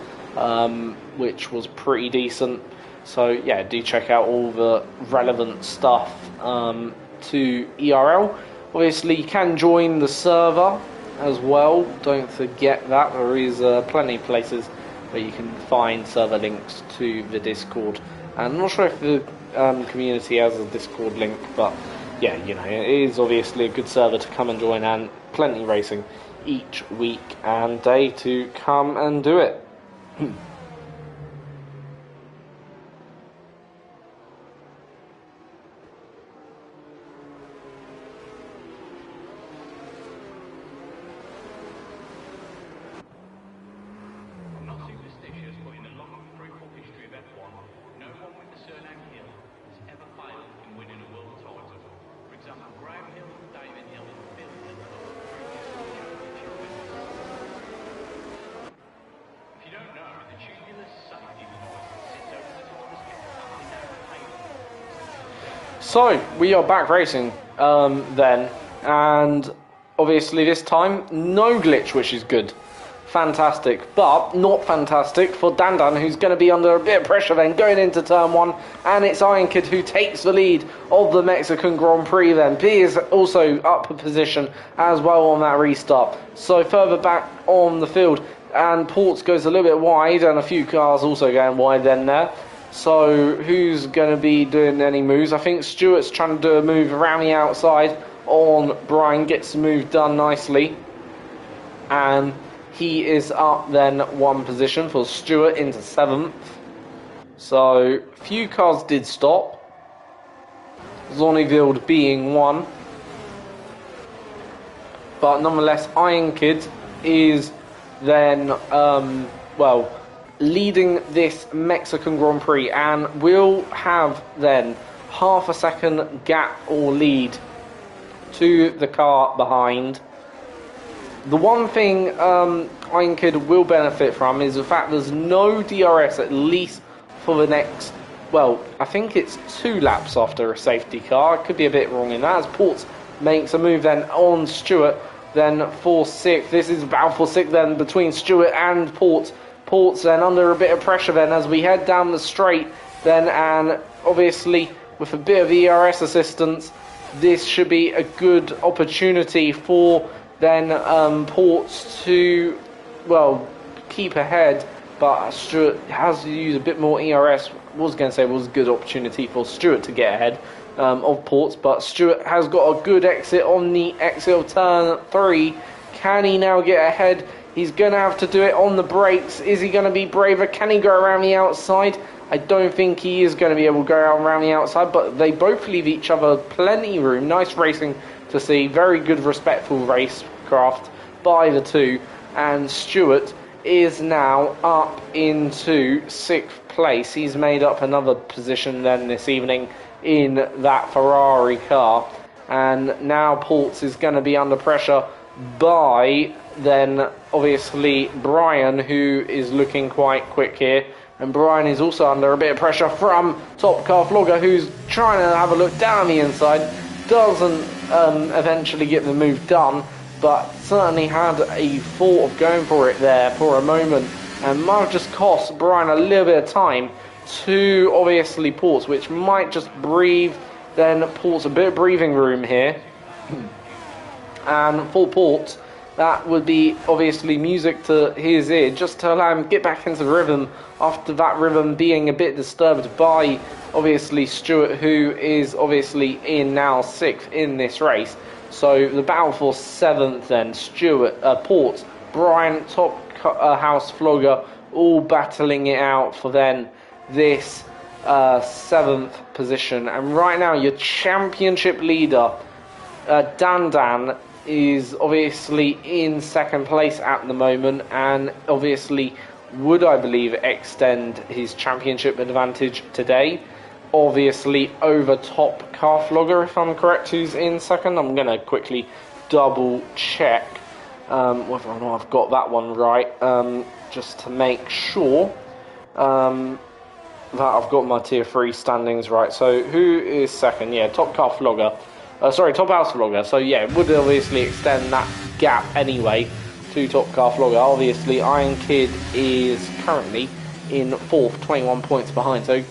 which was pretty decent. So yeah, do check out all the relevant stuff to ERL. Obviously, you can join the server as well. Don't forget that. There is plenty of places where you can find server links to the Discord. And I'm not sure if the community has a Discord link, but yeah, you know, it is obviously a good server to come and join, and plenty racing each week and day to come and do it. So, we are back racing then, and obviously this time, no glitch, which is good. Fantastic, but not fantastic for Dandan, who's going to be under a bit of pressure then going into turn 1, and it's Iron Kid who takes the lead of the Mexican Grand Prix then. P is also up a position as well on that restart. So further back on the field, and Ports goes a little bit wide, and a few cars also going wide then there. So who's going to be doing any moves? I think Stewart's trying to do a move around the outside on Brian, gets the move done nicely, and he is up then one position for Stewart into 7th. So few cars did stop, Zonneville being one, but nonetheless Iron Kid is then leading this Mexican Grand Prix, and will have then half a second gap or lead to the car behind. The one thing Iron Kid will benefit from is the fact there's no DRS, at least for the next, well, I think it's 2 laps after a safety car. I could be a bit wrong in that, as Ports makes a move then on Stewart, then for 6th. This is about for 6th then between Stewart and Ports. Ports then under a bit of pressure then as we head down the straight then, and obviously with a bit of ERS assistance, this should be a good opportunity for then Ports to, well, keep ahead, but Stewart has to use a bit more ERS. Was going to say it was a good opportunity for Stewart to get ahead of Ports, but Stewart has got a good exit on the exit of turn 3. Can he now get ahead? He's going to have to do it on the brakes. Is he going to be braver? Can he go around the outside? I don't think he is going to be able to go around the outside, but they both leave each other plenty of room. Nice racing to see. Very good, respectful racecraft by the two. And Stewart is now up into 6th place. He's made up another position then this evening in that Ferrari car. And now Ports is going to be under pressure by then obviously Brian, who is looking quite quick here, and Brian is also under a bit of pressure from Top Car Vlogger, who's trying to have a look down the inside. Doesn't eventually get the move done, but certainly had a thought of going for it there for a moment, and might have just cost Brian a little bit of time to obviously Ports, which might just breathe then Ports a bit of breathing room here. And for Ports, that would be obviously music to his ear, just to allow him to get back into rhythm after that rhythm being a bit disturbed by obviously Stewart, who is obviously in now 6th in this race. So the battle for 7th then, Stewart, Ports, Brian, Top House Vlogger, all battling it out for then this 7th position. And right now your championship leader, Dan, is obviously in 2nd place at the moment, and obviously would, I believe, extend his championship advantage today. Obviously over Top Car Vlogger, if I'm correct, who's in 2nd. I'm going to quickly double check whether or not I've got that one right, just to make sure that I've got my tier 3 standings right. So who is 2nd? Yeah, Top Car Vlogger. Top House Vlogger. So yeah, it would obviously extend that gap anyway to Top Car Vlogger. Obviously, Iron Kid is currently in 4th, 21 points behind. So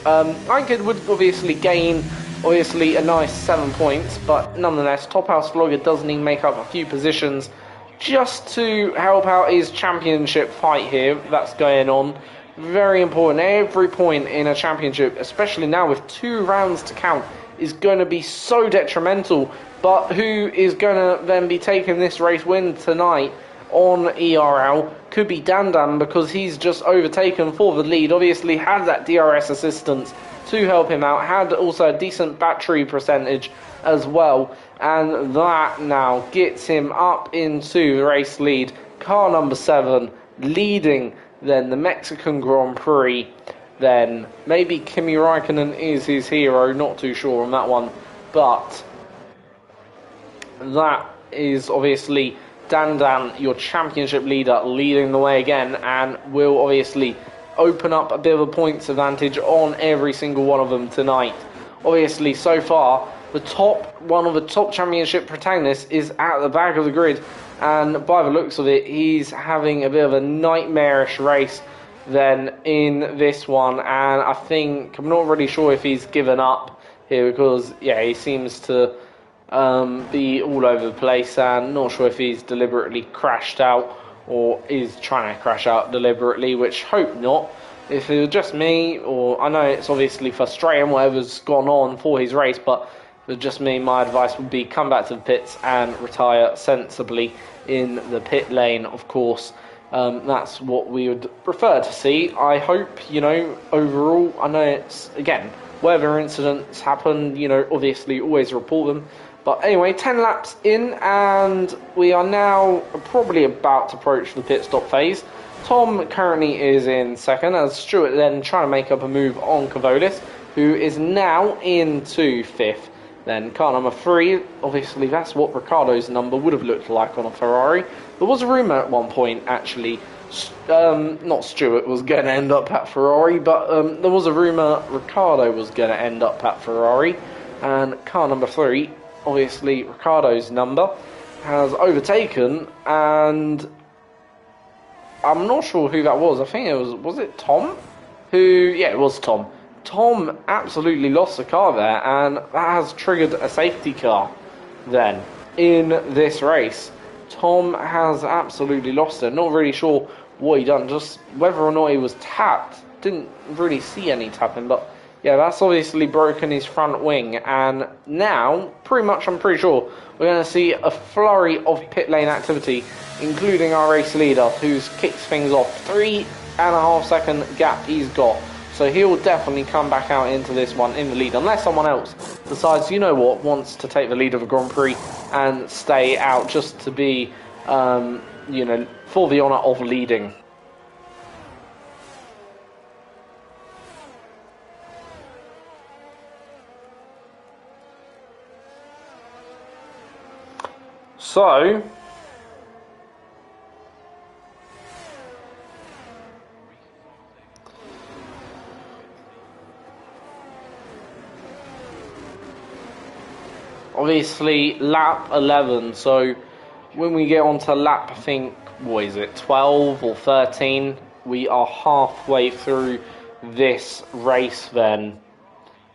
Iron Kid would obviously gain a nice 7 points, but nonetheless, Top House Vlogger does need to make up a few positions just to help out his championship fight here that's going on. Very important. Every point in a championship, especially now with 2 rounds to count, is going to be so detrimental. But who is going to then be taking this race win tonight on ERL could be Dan, because he's just overtaken for the lead. Obviously had that DRS assistance to help him out, had also a decent battery percentage as well, and that now gets him up into the race lead. Car number 7 leading then the Mexican Grand Prix. Then maybe Kimi Raikkonen is his hero, not too sure on that one, but that is obviously Dan, your championship leader, leading the way again, and will obviously open up a bit of a points advantage on every single one of them tonight obviously so far one of the top championship protagonists is at the back of the grid, and by the looks of it, he's having a bit of a nightmarish race then in this one. And I think I'm not really sure if he's given up here, because yeah, he seems to be all over the place, and not sure if he's deliberately crashed out or is trying to crash out deliberately, which hope not. If it was just me, or I know it's obviously frustrating whatever's gone on for his race, but if it was just me, my advice would be come back to the pits and retire sensibly in the pit lane, of course. That's what we would prefer to see. I hope, overall, I know it's, again, whatever incidents happen, obviously always report them. But anyway, 10 laps in, and we are now probably about to approach the pit stop phase. Tom currently is in second, as Stuart then trying to make up a move on Kavolis, who is now into fifth. Then car number 3, obviously that's what Ricciardo's number would have looked like on a Ferrari. There was a rumour at one point, actually, not Stuart was going to end up at Ferrari, but there was a rumour Ricciardo was going to end up at Ferrari. And car number 3, obviously Ricciardo's number, has overtaken, and I'm not sure who that was. I think was it Tom? Yeah, it was Tom. Tom absolutely lost the car there, and that has triggered a safety car then in this race. Tom has absolutely lost it. Not really sure what he done, just whether or not he was tapped. Didn't really see any tapping, but yeah, that's obviously broken his front wing, and now, I'm pretty sure, we're going to see a flurry of pit lane activity, including our race leader, who's kicked things off. 3.5 second gap he's got, so he'll definitely come back out into this one in the lead, unless someone else decides, wants to take the lead of a Grand Prix and stay out just to be, for the honour of leading. So, obviously lap 11, so when we get onto lap, I think, 12 or 13, we are halfway through this race then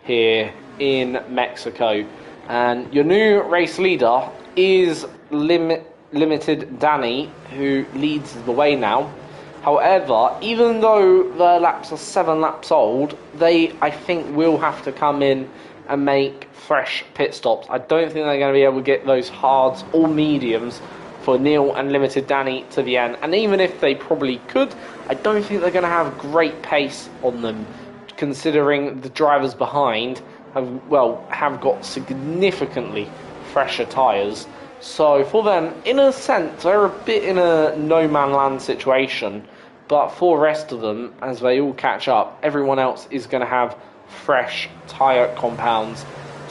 here in Mexico, and your new race leader is Limited Danny, who leads the way now. However, even though the laps are 7 laps old, they, I think, will have to come in and make fresh pit stops. I don't think they're going to be able to get those hards or mediums for Neil and Limited Danny to the end. And even if they probably could, I don't think they're going to have great pace on them, considering the drivers behind have got significantly fresher tyres. So for them, in a sense, they're a bit in a no-man land situation. But for the rest of them, as they all catch up, everyone else is going to have fresh tyre compounds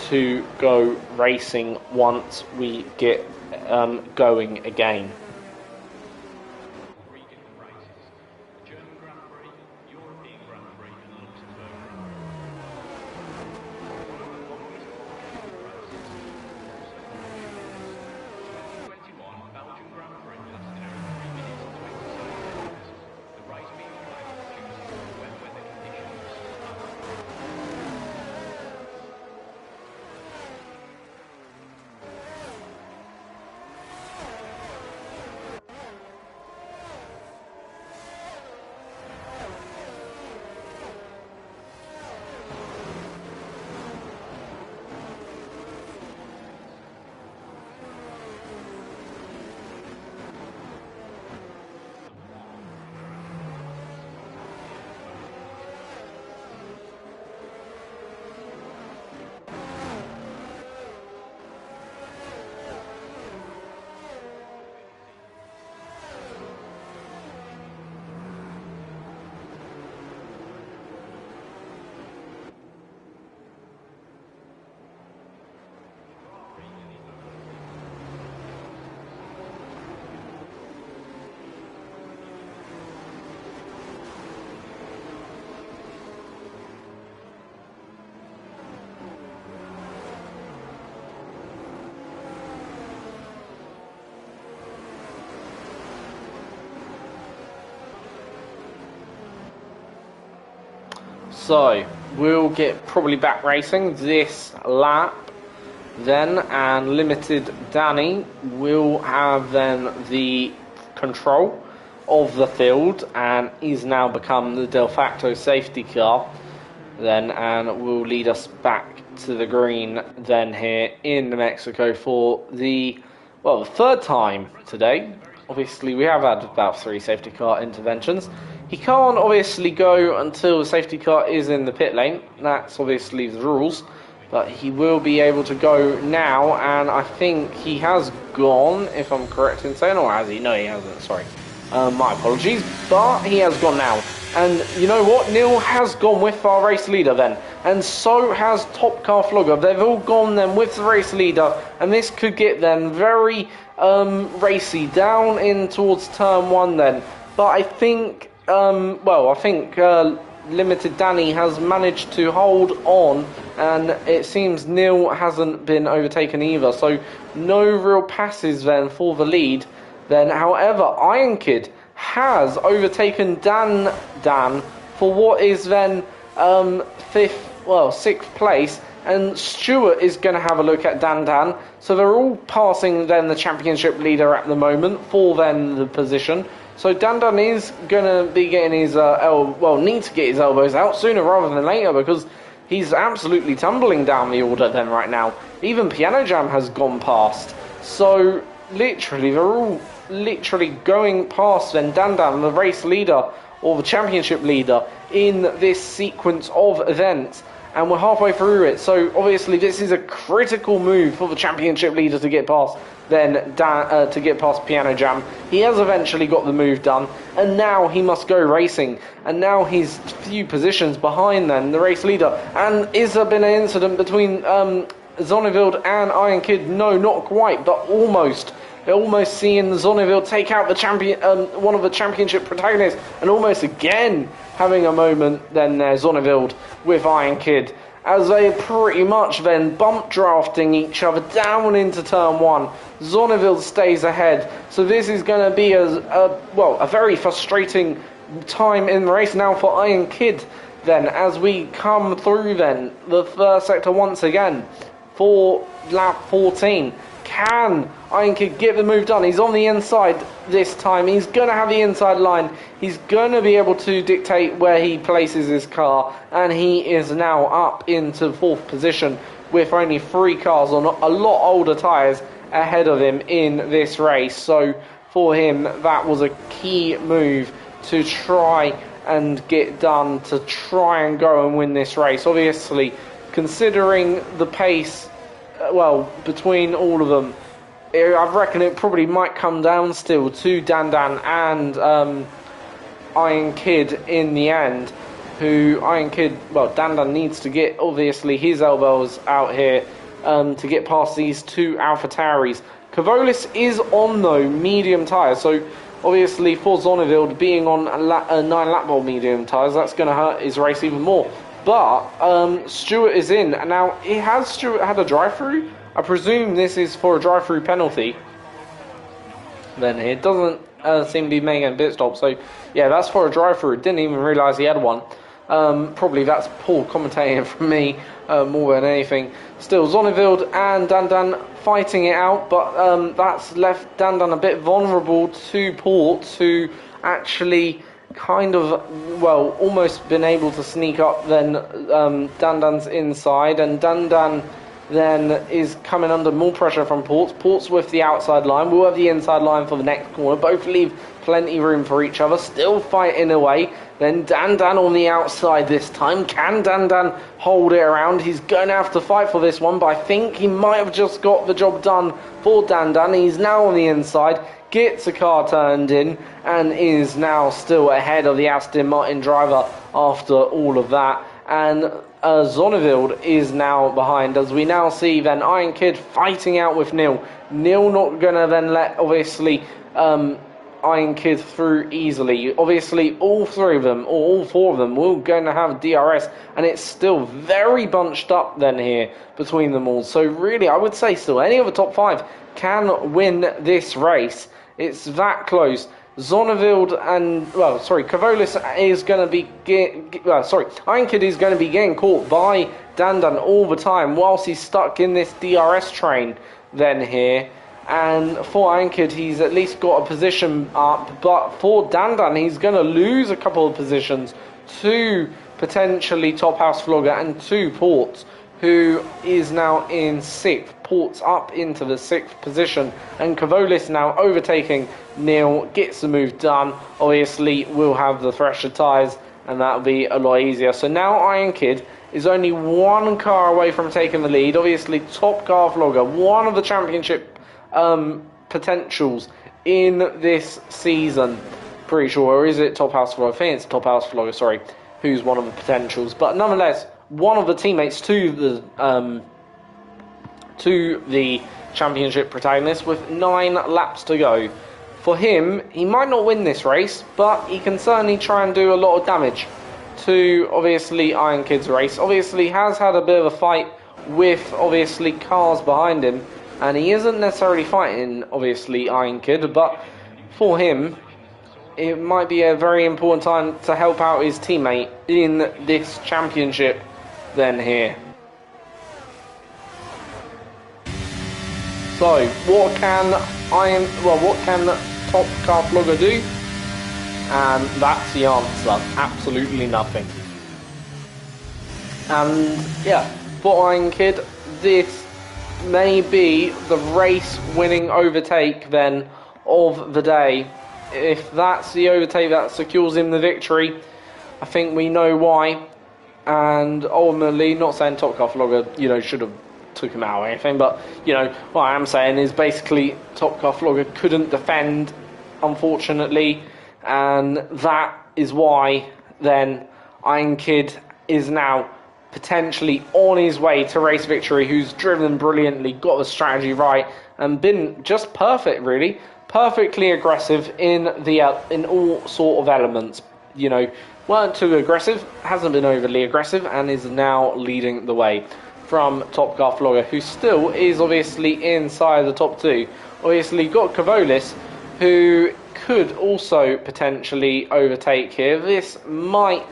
to go racing once we get going again. So we'll get probably back racing this lap then, and Limited Danny will have then the control of the field and is now become the de facto safety car then, and will lead us back to the green then here in Mexico for the third time today. Obviously we have had about 3 safety car interventions. He can't obviously go until the safety car is in the pit lane. That's obviously the rules. But he will be able to go now, and I think he has gone, if I'm correct in saying, or has he? No, he hasn't, sorry. My apologies, but he has gone now. And you know what? Neil has gone with our race leader then, and so has Top Car Flogger. They've all gone then with the race leader, and this could get then very racy down in towards turn 1 then. But I think, Limited Danny has managed to hold on, and it seems Neil hasn't been overtaken either, so no real passes then for the lead then. However, Iron Kid has overtaken Dan for what is then 6th place, and Stuart is going to have a look at Dan, so they're all passing then the championship leader at the moment for then the position. So Dan is going to be getting his, need to get his elbows out sooner rather than later, because he's absolutely tumbling down the order then right now. Even Piano Jam has gone past. So, literally, they're all literally going past then Dan, the race leader, or the championship leader, in this sequence of events. And we're halfway through it, so obviously this is a critical move for the championship leader to get past to get past Piano Jam. He has eventually got the move done, and now he must go racing, and now he's few positions behind then the race leader. And is there been an incident between Zonneville and Iron Kid? No, not quite, but almost. They're almost seeing Zonneville take out the champion, one of the championship protagonists, and almost again having a moment then there, Zonneville with Iron Kid, as they pretty much then bump drafting each other down into turn 1. Zonneville stays ahead, so this is going to be a very frustrating time in the race now for Iron Kid then, as we come through then the first sector once again for lap 14. Can Iron Kid get the move done? He's on the inside this time. He's going to have the inside line. He's going to be able to dictate where he places his car. And he is now up into 4th position with only 3 cars on a lot older tyres ahead of him in this race. So for him, that was a key move to try and get done, to try and go and win this race. Obviously, considering the pace between all of them, I reckon it probably might come down still to Dan and Iron Kid in the end. Dan needs to get obviously his elbows out here to get past these 2 AlphaTauris. Cavolis is on though medium tyres, so obviously for Zonneville being on 9 lap ball medium tyres, that's going to hurt his race even more. But Stuart is in, and now has Stuart had a drive-through? I presume this is for a drive-through penalty. Then it doesn't seem to be making a pit stop, so yeah, that's for a drive-through. Didn't even realise he had one. Probably that's poor commentating from me more than anything. Still, Zonneville and Dan fighting it out, but that's left Dan a bit vulnerable to Ports, who actually kind of, almost been able to sneak up then Dan's inside, and Dan then is coming under more pressure from Ports with the outside line. We'll have the inside line for the next corner. Both leave plenty room for each other, still fighting away. Then Dan on the outside this time. Can Dan hold it around? He's going to have to fight for this one, but I think he might have just got the job done for Dan. He's now on the inside, gets a car turned in, and is now still ahead of the Aston Martin driver after all of that. And Zonneville is now behind, as we now see then Iron Kid fighting out with Neil. Neil not going to then let, obviously, Iron Kid through easily. Obviously, all 4 of them will going to have DRS, and it's still very bunched up then here between them all. So really, I would say still any of the top 5 can win this race. It's that close. Zonnevild and, well, sorry, Kavolis is going to be, Iron Kid is going to be getting caught by Dandan all the time whilst he's stuck in this DRS train then here. And for Iron Kid, he's at least got a position up, but for Dandan, he's going to lose a couple of positions to potentially Top House Vlogger and to Ports, who is now in 6th. Ports up into the 6th position, and Kavolis now overtaking Neil, gets the move done. Obviously, we'll have the fresher tyres, and that'll be a lot easier. So now Iron Kid is only 1 car away from taking the lead. Obviously, Top Car Vlogger, one of the championship potentials in this season. Pretty sure, or is it Top House Vlogger? I think it's Top House Vlogger, sorry, who's one of the potentials. But nonetheless, one of the teammates to the championship protagonist with 9 laps to go. For him, he might not win this race, but he can certainly try and do a lot of damage to, obviously, Iron Kid's race. Obviously, has had a bit of a fight with, obviously, cars behind him, and he isn't necessarily fighting, obviously, Iron Kid, but for him, it might be a very important time to help out his teammate in this championship then here. So, what can Top Car Vlogger do? And that's the answer. Absolutely nothing. And yeah, for Iron Kid, this may be the race-winning overtake then of the day. If that's the overtake that secures him the victory, I think we know why. And ultimately, not saying Top Car Vlogger, should have took him out or anything, but what I am saying is basically Top Car Vlogger couldn't defend, unfortunately, and that is why then Iron Kid is now potentially on his way to race victory, who's driven brilliantly, got the strategy right, and been just perfect, really, perfectly aggressive in all sort of elements. Weren't too aggressive, hasn't been overly aggressive, and is now leading the way from Top Car Vlogger, who still is obviously inside the top 2. Obviously got Kavolis, who could also potentially overtake here. This might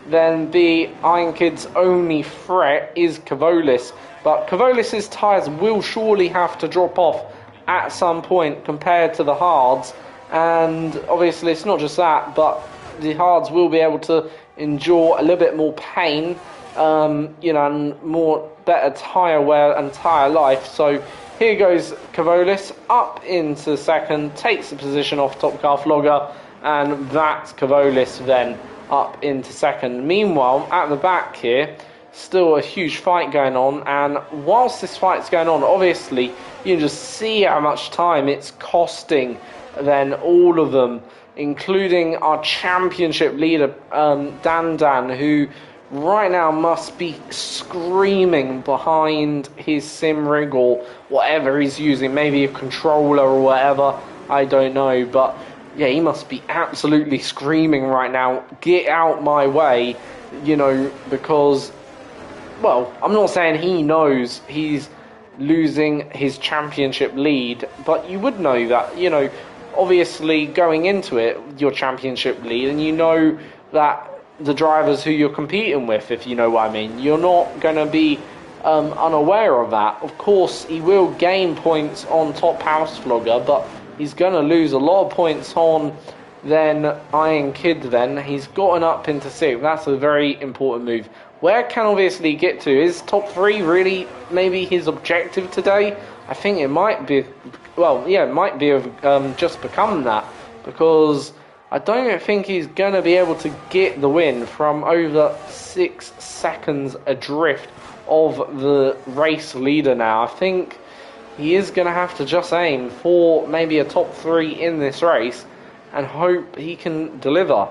then be Iron Kid's only threat, is Kavolis, but Kavolis' tyres will surely have to drop off at some point compared to the hards, and obviously it's not just that, but the hards will be able to endure a little bit more pain, and more better tyre wear and tyre life. So here goes Kavolis up into 2nd, takes the position off Top Car Vlogger, and that's Kavolis then up into 2nd. Meanwhile, at the back here, still a huge fight going on, and whilst this fight's going on, obviously you can just see how much time it's costing then all of them, including our championship leader, Dan, who right now must be screaming behind his sim rig or whatever he's using, maybe a controller or whatever, I don't know, but yeah, he must be absolutely screaming right now, get out my way, because, well, I'm not saying he knows he's losing his championship lead, but you would know that, obviously going into it, your championship lead, and you know that the drivers who you're competing with, if you know what I mean, you're not going to be unaware of that. Of course, he will gain points on Top House Vlogger, but he's going to lose a lot of points on then Iron Kid then. He's gotten up into 6th. That's a very important move. Where can obviously get to? Is top 3 really maybe his objective today? I think it might be, well, yeah, it might be just become that, because I don't think he's going to be able to get the win from over 6 seconds adrift of the race leader now. I think he is going to have to just aim for maybe a top 3 in this race and hope he can deliver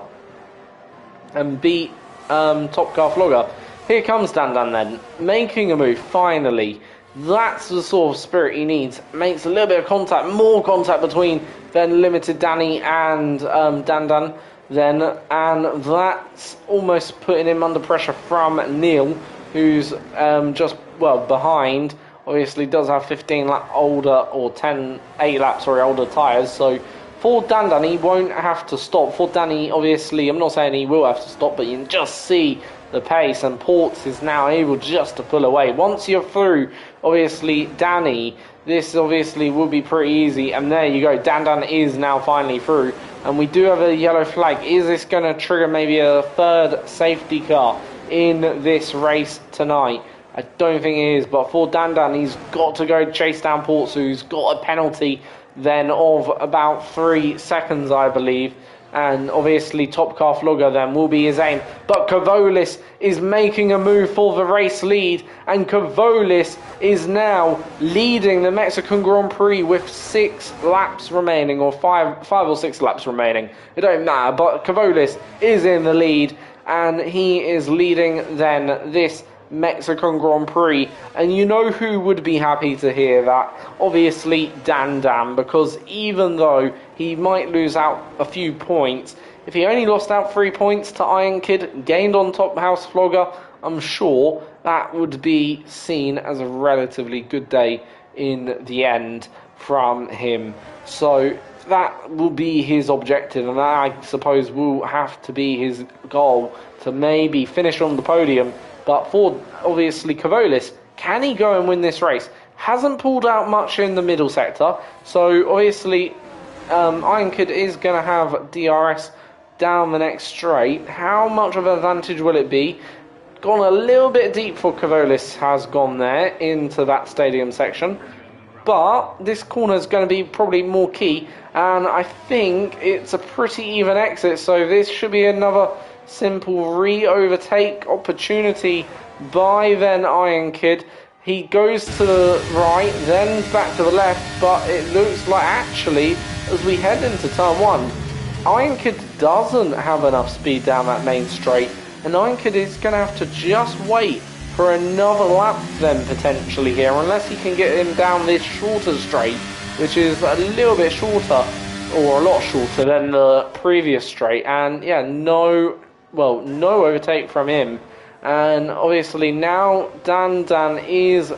and beat Top Car Vlogger. Here comes Dan then, making a move, finally. That's the sort of spirit he needs. Makes a little bit of contact, more contact between then Limited Danny and Dan then, and that's almost putting him under pressure from Neil, who's just, well, behind. Obviously does have 15 lap older, or 8 laps older tyres, so for Dandan, he won't have to stop. For Danny, obviously, I'm not saying he will have to stop, but you can just see the pace, and Ports is now able just to pull away. Once you're through, obviously, Danny, this obviously will be pretty easy, and there you go. Dandan is now finally through, and we do have a yellow flag. Is this going to trigger maybe a third safety car in this race tonight? I don't think it is, but for Dandan, he's got to go chase down Ports, who's got a penalty then of about 3 seconds, I believe. And obviously Top Car Flogger then will be his aim. But Kavolis is making a move for the race lead. And Kavolis is now leading the Mexican Grand Prix with 6 laps remaining. Or 5 or 6 laps remaining. It don't matter. But Kavolis is in the lead. And he is leading then this Mexican Grand Prix. And you know who would be happy to hear that? Obviously Dandan, because even though he might lose out a few points, if he only lost out 3 points to Iron Kid, gained on Top House Flogger, I'm sure that would be seen as a relatively good day in the end from him. So that will be his objective, and that, I suppose, will have to be his goal, to maybe finish on the podium. But for, obviously, Kavolis, can he go and win this race? Hasn't pulled out much in the middle sector. So, obviously, Iron Kid is going to have DRS down the next straight. How much of an advantage will it be? Gone a little bit deep for Kavolis, has gone there into that stadium section. But this corner is going to be probably more key. And I think it's a pretty even exit. So this should be another simple re-overtake opportunity by then Iron Kid. He goes to the right, then back to the left, but it looks like actually, as we head into turn 1, Iron Kid doesn't have enough speed down that main straight, and Iron Kid is going to have to just wait for another lap then potentially here, unless he can get him down this shorter straight, which is a little bit shorter, or a lot shorter than the previous straight. And yeah, no overtake from him. And obviously now Dandan is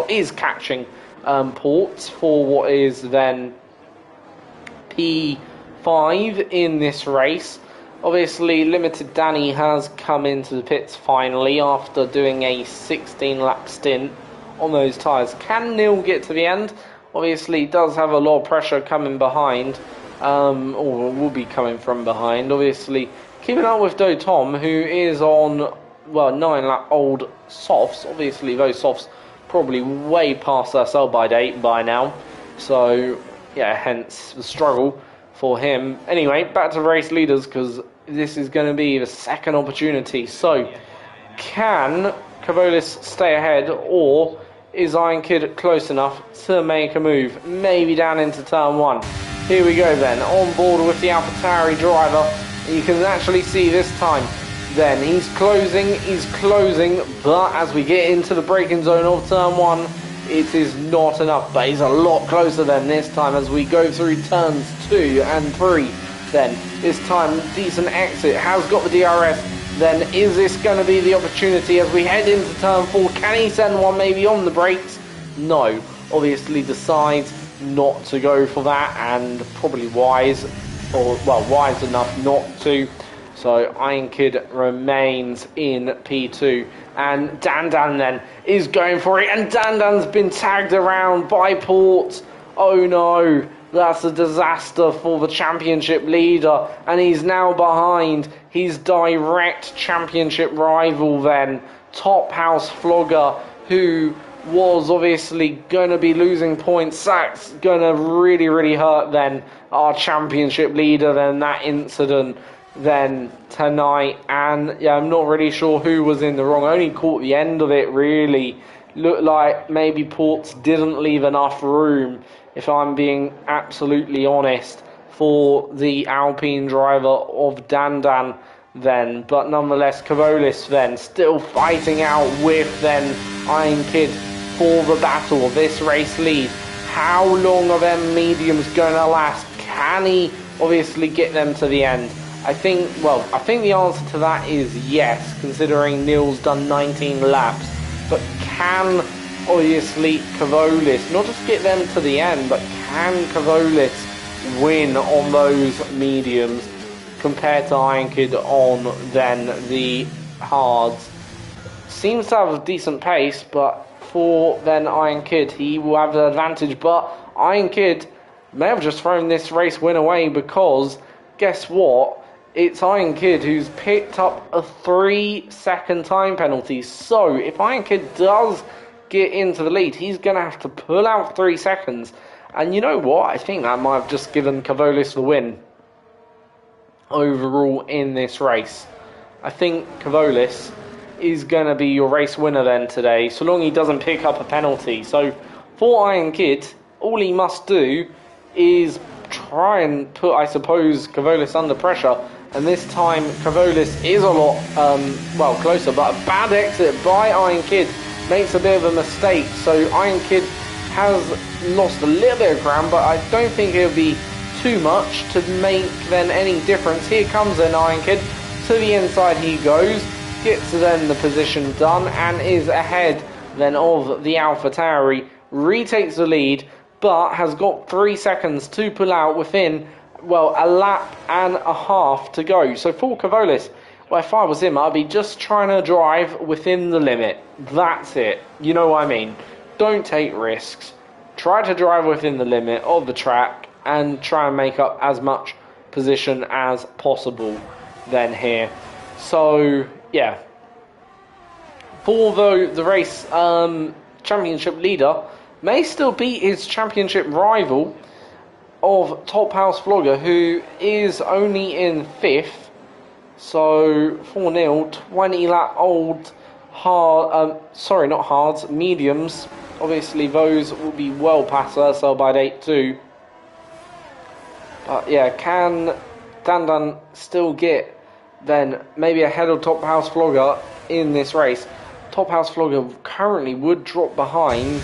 is catching Ports for what is then P5 in this race. Obviously Limited Danny has come into the pits finally after doing a 16 lap stint on those tyres. Can Neil get to the end? Obviously he does have a lot of pressure coming behind, or will be coming from behind. Obviously keeping up with Do Tom, who is on 9 lap old softs. Obviously those softs probably way past their sell by date by now, so yeah, hence the struggle for him. Anyway, back to race leaders, because this is going to be the second opportunity. So can Kavolis stay ahead, or is Iron Kid close enough to make a move, maybe down into turn 1? Here we go then, on board with the AlphaTauri driver. You can actually see this time then he's closing, but as we get into the braking zone of turn 1, it is not enough. But he's a lot closer than this time as we go through turns 2 and 3. Then this time decent exit, has got the DRS. Then is this going to be the opportunity as we head into turn 4? Can he send one maybe on the brakes? No, obviously decides not to go for that, and probably wise enough not to. So Iron Kid remains in P2, and Dandan then is going for it, and Dandan's been tagged around by Port. Oh no, that's a disaster for the championship leader, and he's now behind his direct championship rival then, Top House Flogger, who was obviously going to be losing points. That's going to really hurt then our championship leader then, that incident then tonight. And yeah, I'm not really sure who was in the wrong. I only caught the end of it really. Looked like maybe Ports didn't leave enough room, if I'm being absolutely honest, for the Alpine driver of Dandan then. But nonetheless, Kavolis then still fighting out with then Iron Kid for the battle, this race lead. How long are them mediums going to last? Can he obviously get them to the end? I think the answer to that is yes, considering Neil's done 19 laps. But can, obviously, Kavolis not just get them to the end, but can Kavolis win on those mediums compared to Iron Kid on then the hards. Seems to have a decent pace, but for then Iron Kid, he will have the advantage. But Iron Kid may have just thrown this race win away, because guess what? It's Iron Kid who's picked up a 3-second time penalty. So if Iron Kid does get into the lead, he's going to have to pull out 3 seconds. And you know what? I think that might have just given Cavolis the win overall in this race. I think Cavolis is going to be your race winner then today, so long he doesn't pick up a penalty. So for Iron Kid, all he must do is try and put, I suppose, Cavolis under pressure. And this time Cavolis is a lot closer, but a bad exit by Iron Kid makes a bit of a mistake. So Iron Kid has lost a little bit of ground, but I don't think it'll be too much to make then any difference. Here comes an Iron Kid, to the inside he goes, gets then the position done, and is ahead then of the AlphaTauri, retakes the lead, but has got 3 seconds to pull out within, well, a lap and a half to go. So for Cavolis, well, if I was him, I'd be just trying to drive within the limit. That's it. You know what I mean? Don't take risks. Try to drive within the limit of the track and try and make up as much position as possible then here. So, yeah. For the race championship leader may still beat his championship rival of Top House Vlogger, who is only in 5th. So 4-0, 20 lap old mediums. Obviously those will be well past SL by date too. But yeah, can Dan still get then maybe ahead of Top House Vlogger in this race? Top House Vlogger currently would drop behind,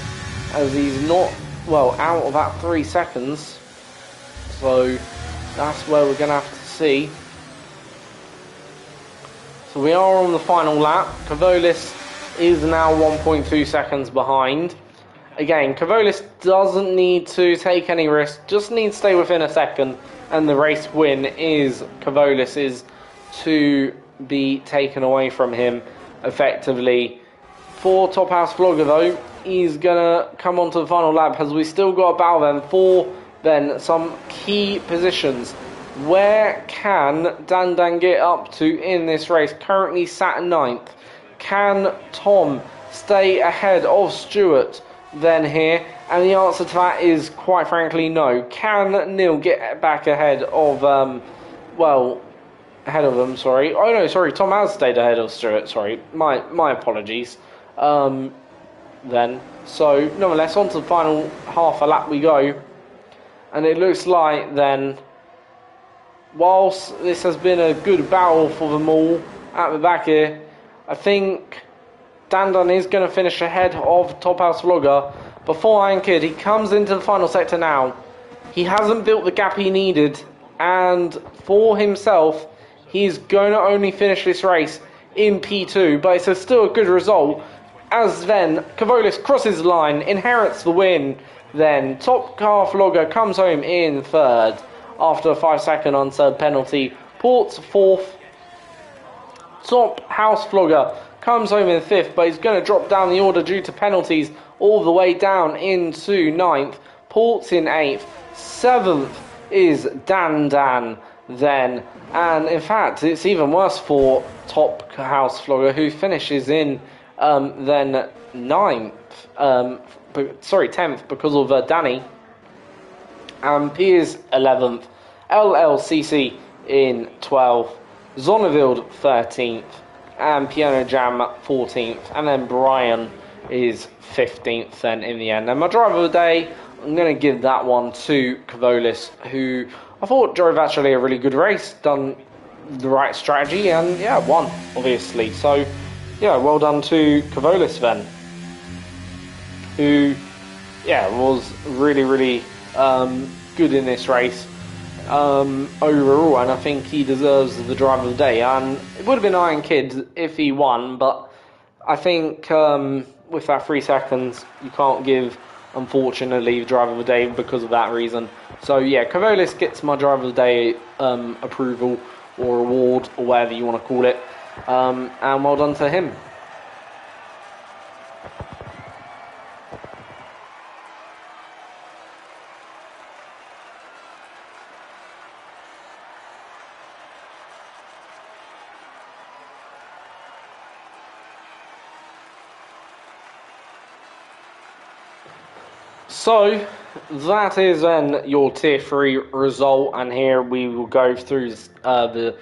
as he's not, well, out of that 3 seconds. So that's where we're going to have to see. So we are on the final lap. Cavolis is now 1.2 seconds behind. Again, Cavolis doesn't need to take any risk, just needs to stay within a second, and the race win is Cavolis's to be taken away from him effectively. For Top House Vlogger though, he's gonna come onto the final lap, as we still got to battle them for then some key positions. Where can Dan get up to in this race? Currently sat 9th. Can Tom stay ahead of Stuart then here? And the answer to that is, quite frankly, no. Can Neil get back ahead of, ahead of them, sorry. Oh no, sorry, Tom has stayed ahead of Stuart, sorry. My apologies. Then. So, nonetheless, on to the final half a lap we go. And it looks like then, whilst this has been a good battle for them all at the back here, I think Dan is going to finish ahead of Top House Vlogger. Before Iron Kid, he comes into the final sector now. He hasn't built the gap he needed, and for himself, he's going to only finish this race in P2, but it's still a good result, as then Cavolis crosses the line, inherits the win. Then Top Car Vlogger comes home in 3rd after a 5-second unserved penalty. Port's 4th. Top House Vlogger comes home in 5th, but he's going to drop down the order due to penalties all the way down into 9th. Port's in 8th. 7th is Dan then. And in fact, it's even worse for Top House Vlogger, who finishes in then 9th. 10th because of Danny. And Piers 11th. LLCC in 12th. Zonnevild 13th. And Piano Jam 14th. And then Brian is 15th then in the end. And my driver of the day, I'm going to give that one to Cavolis, who I thought drove actually a really good race, done the right strategy, and yeah, won, obviously. So, yeah, well done to Cavolis then, who, yeah, was really, really good in this race overall, and I think he deserves the driver of the day. And it would have been Iron Kid if he won, but I think with that 3 seconds, you can't give unfortunately, the driver of the day because of that reason. So yeah, Kavolis gets my driver of the day approval or award or whatever you want to call it, and well done to him. So that is then your tier 3 result, and here we will go through the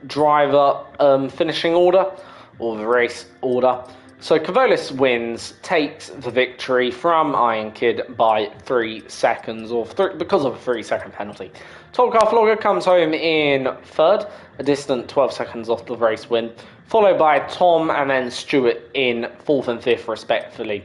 driver finishing order or the race order. So Kavolis wins, takes the victory from Iron Kid by 3 seconds, because of a 3-second penalty. Top Car Flogger comes home in third, a distant 12 seconds off the race win, followed by Tom and then Stuart in fourth and fifth respectively.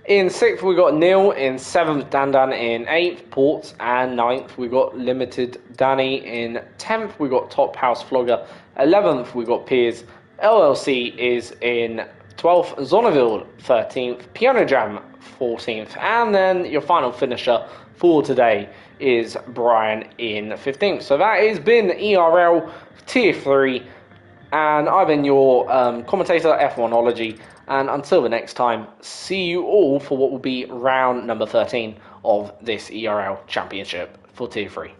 In 6th, we got Neil. In 7th, Dan in 8th, Ports. And 9th, we got Limited Danny. In 10th, we got Top House Flogger. 11th, we got Piers. LLC is in 12th, Zonneville 13th, Piano Jam 14th. And then your final finisher for today is Brian in 15th. So that has been ERL Tier 3. And I've been your commentator, F1ology. And until the next time, see you all for what will be round number 13 of this ERL Championship for Tier 3.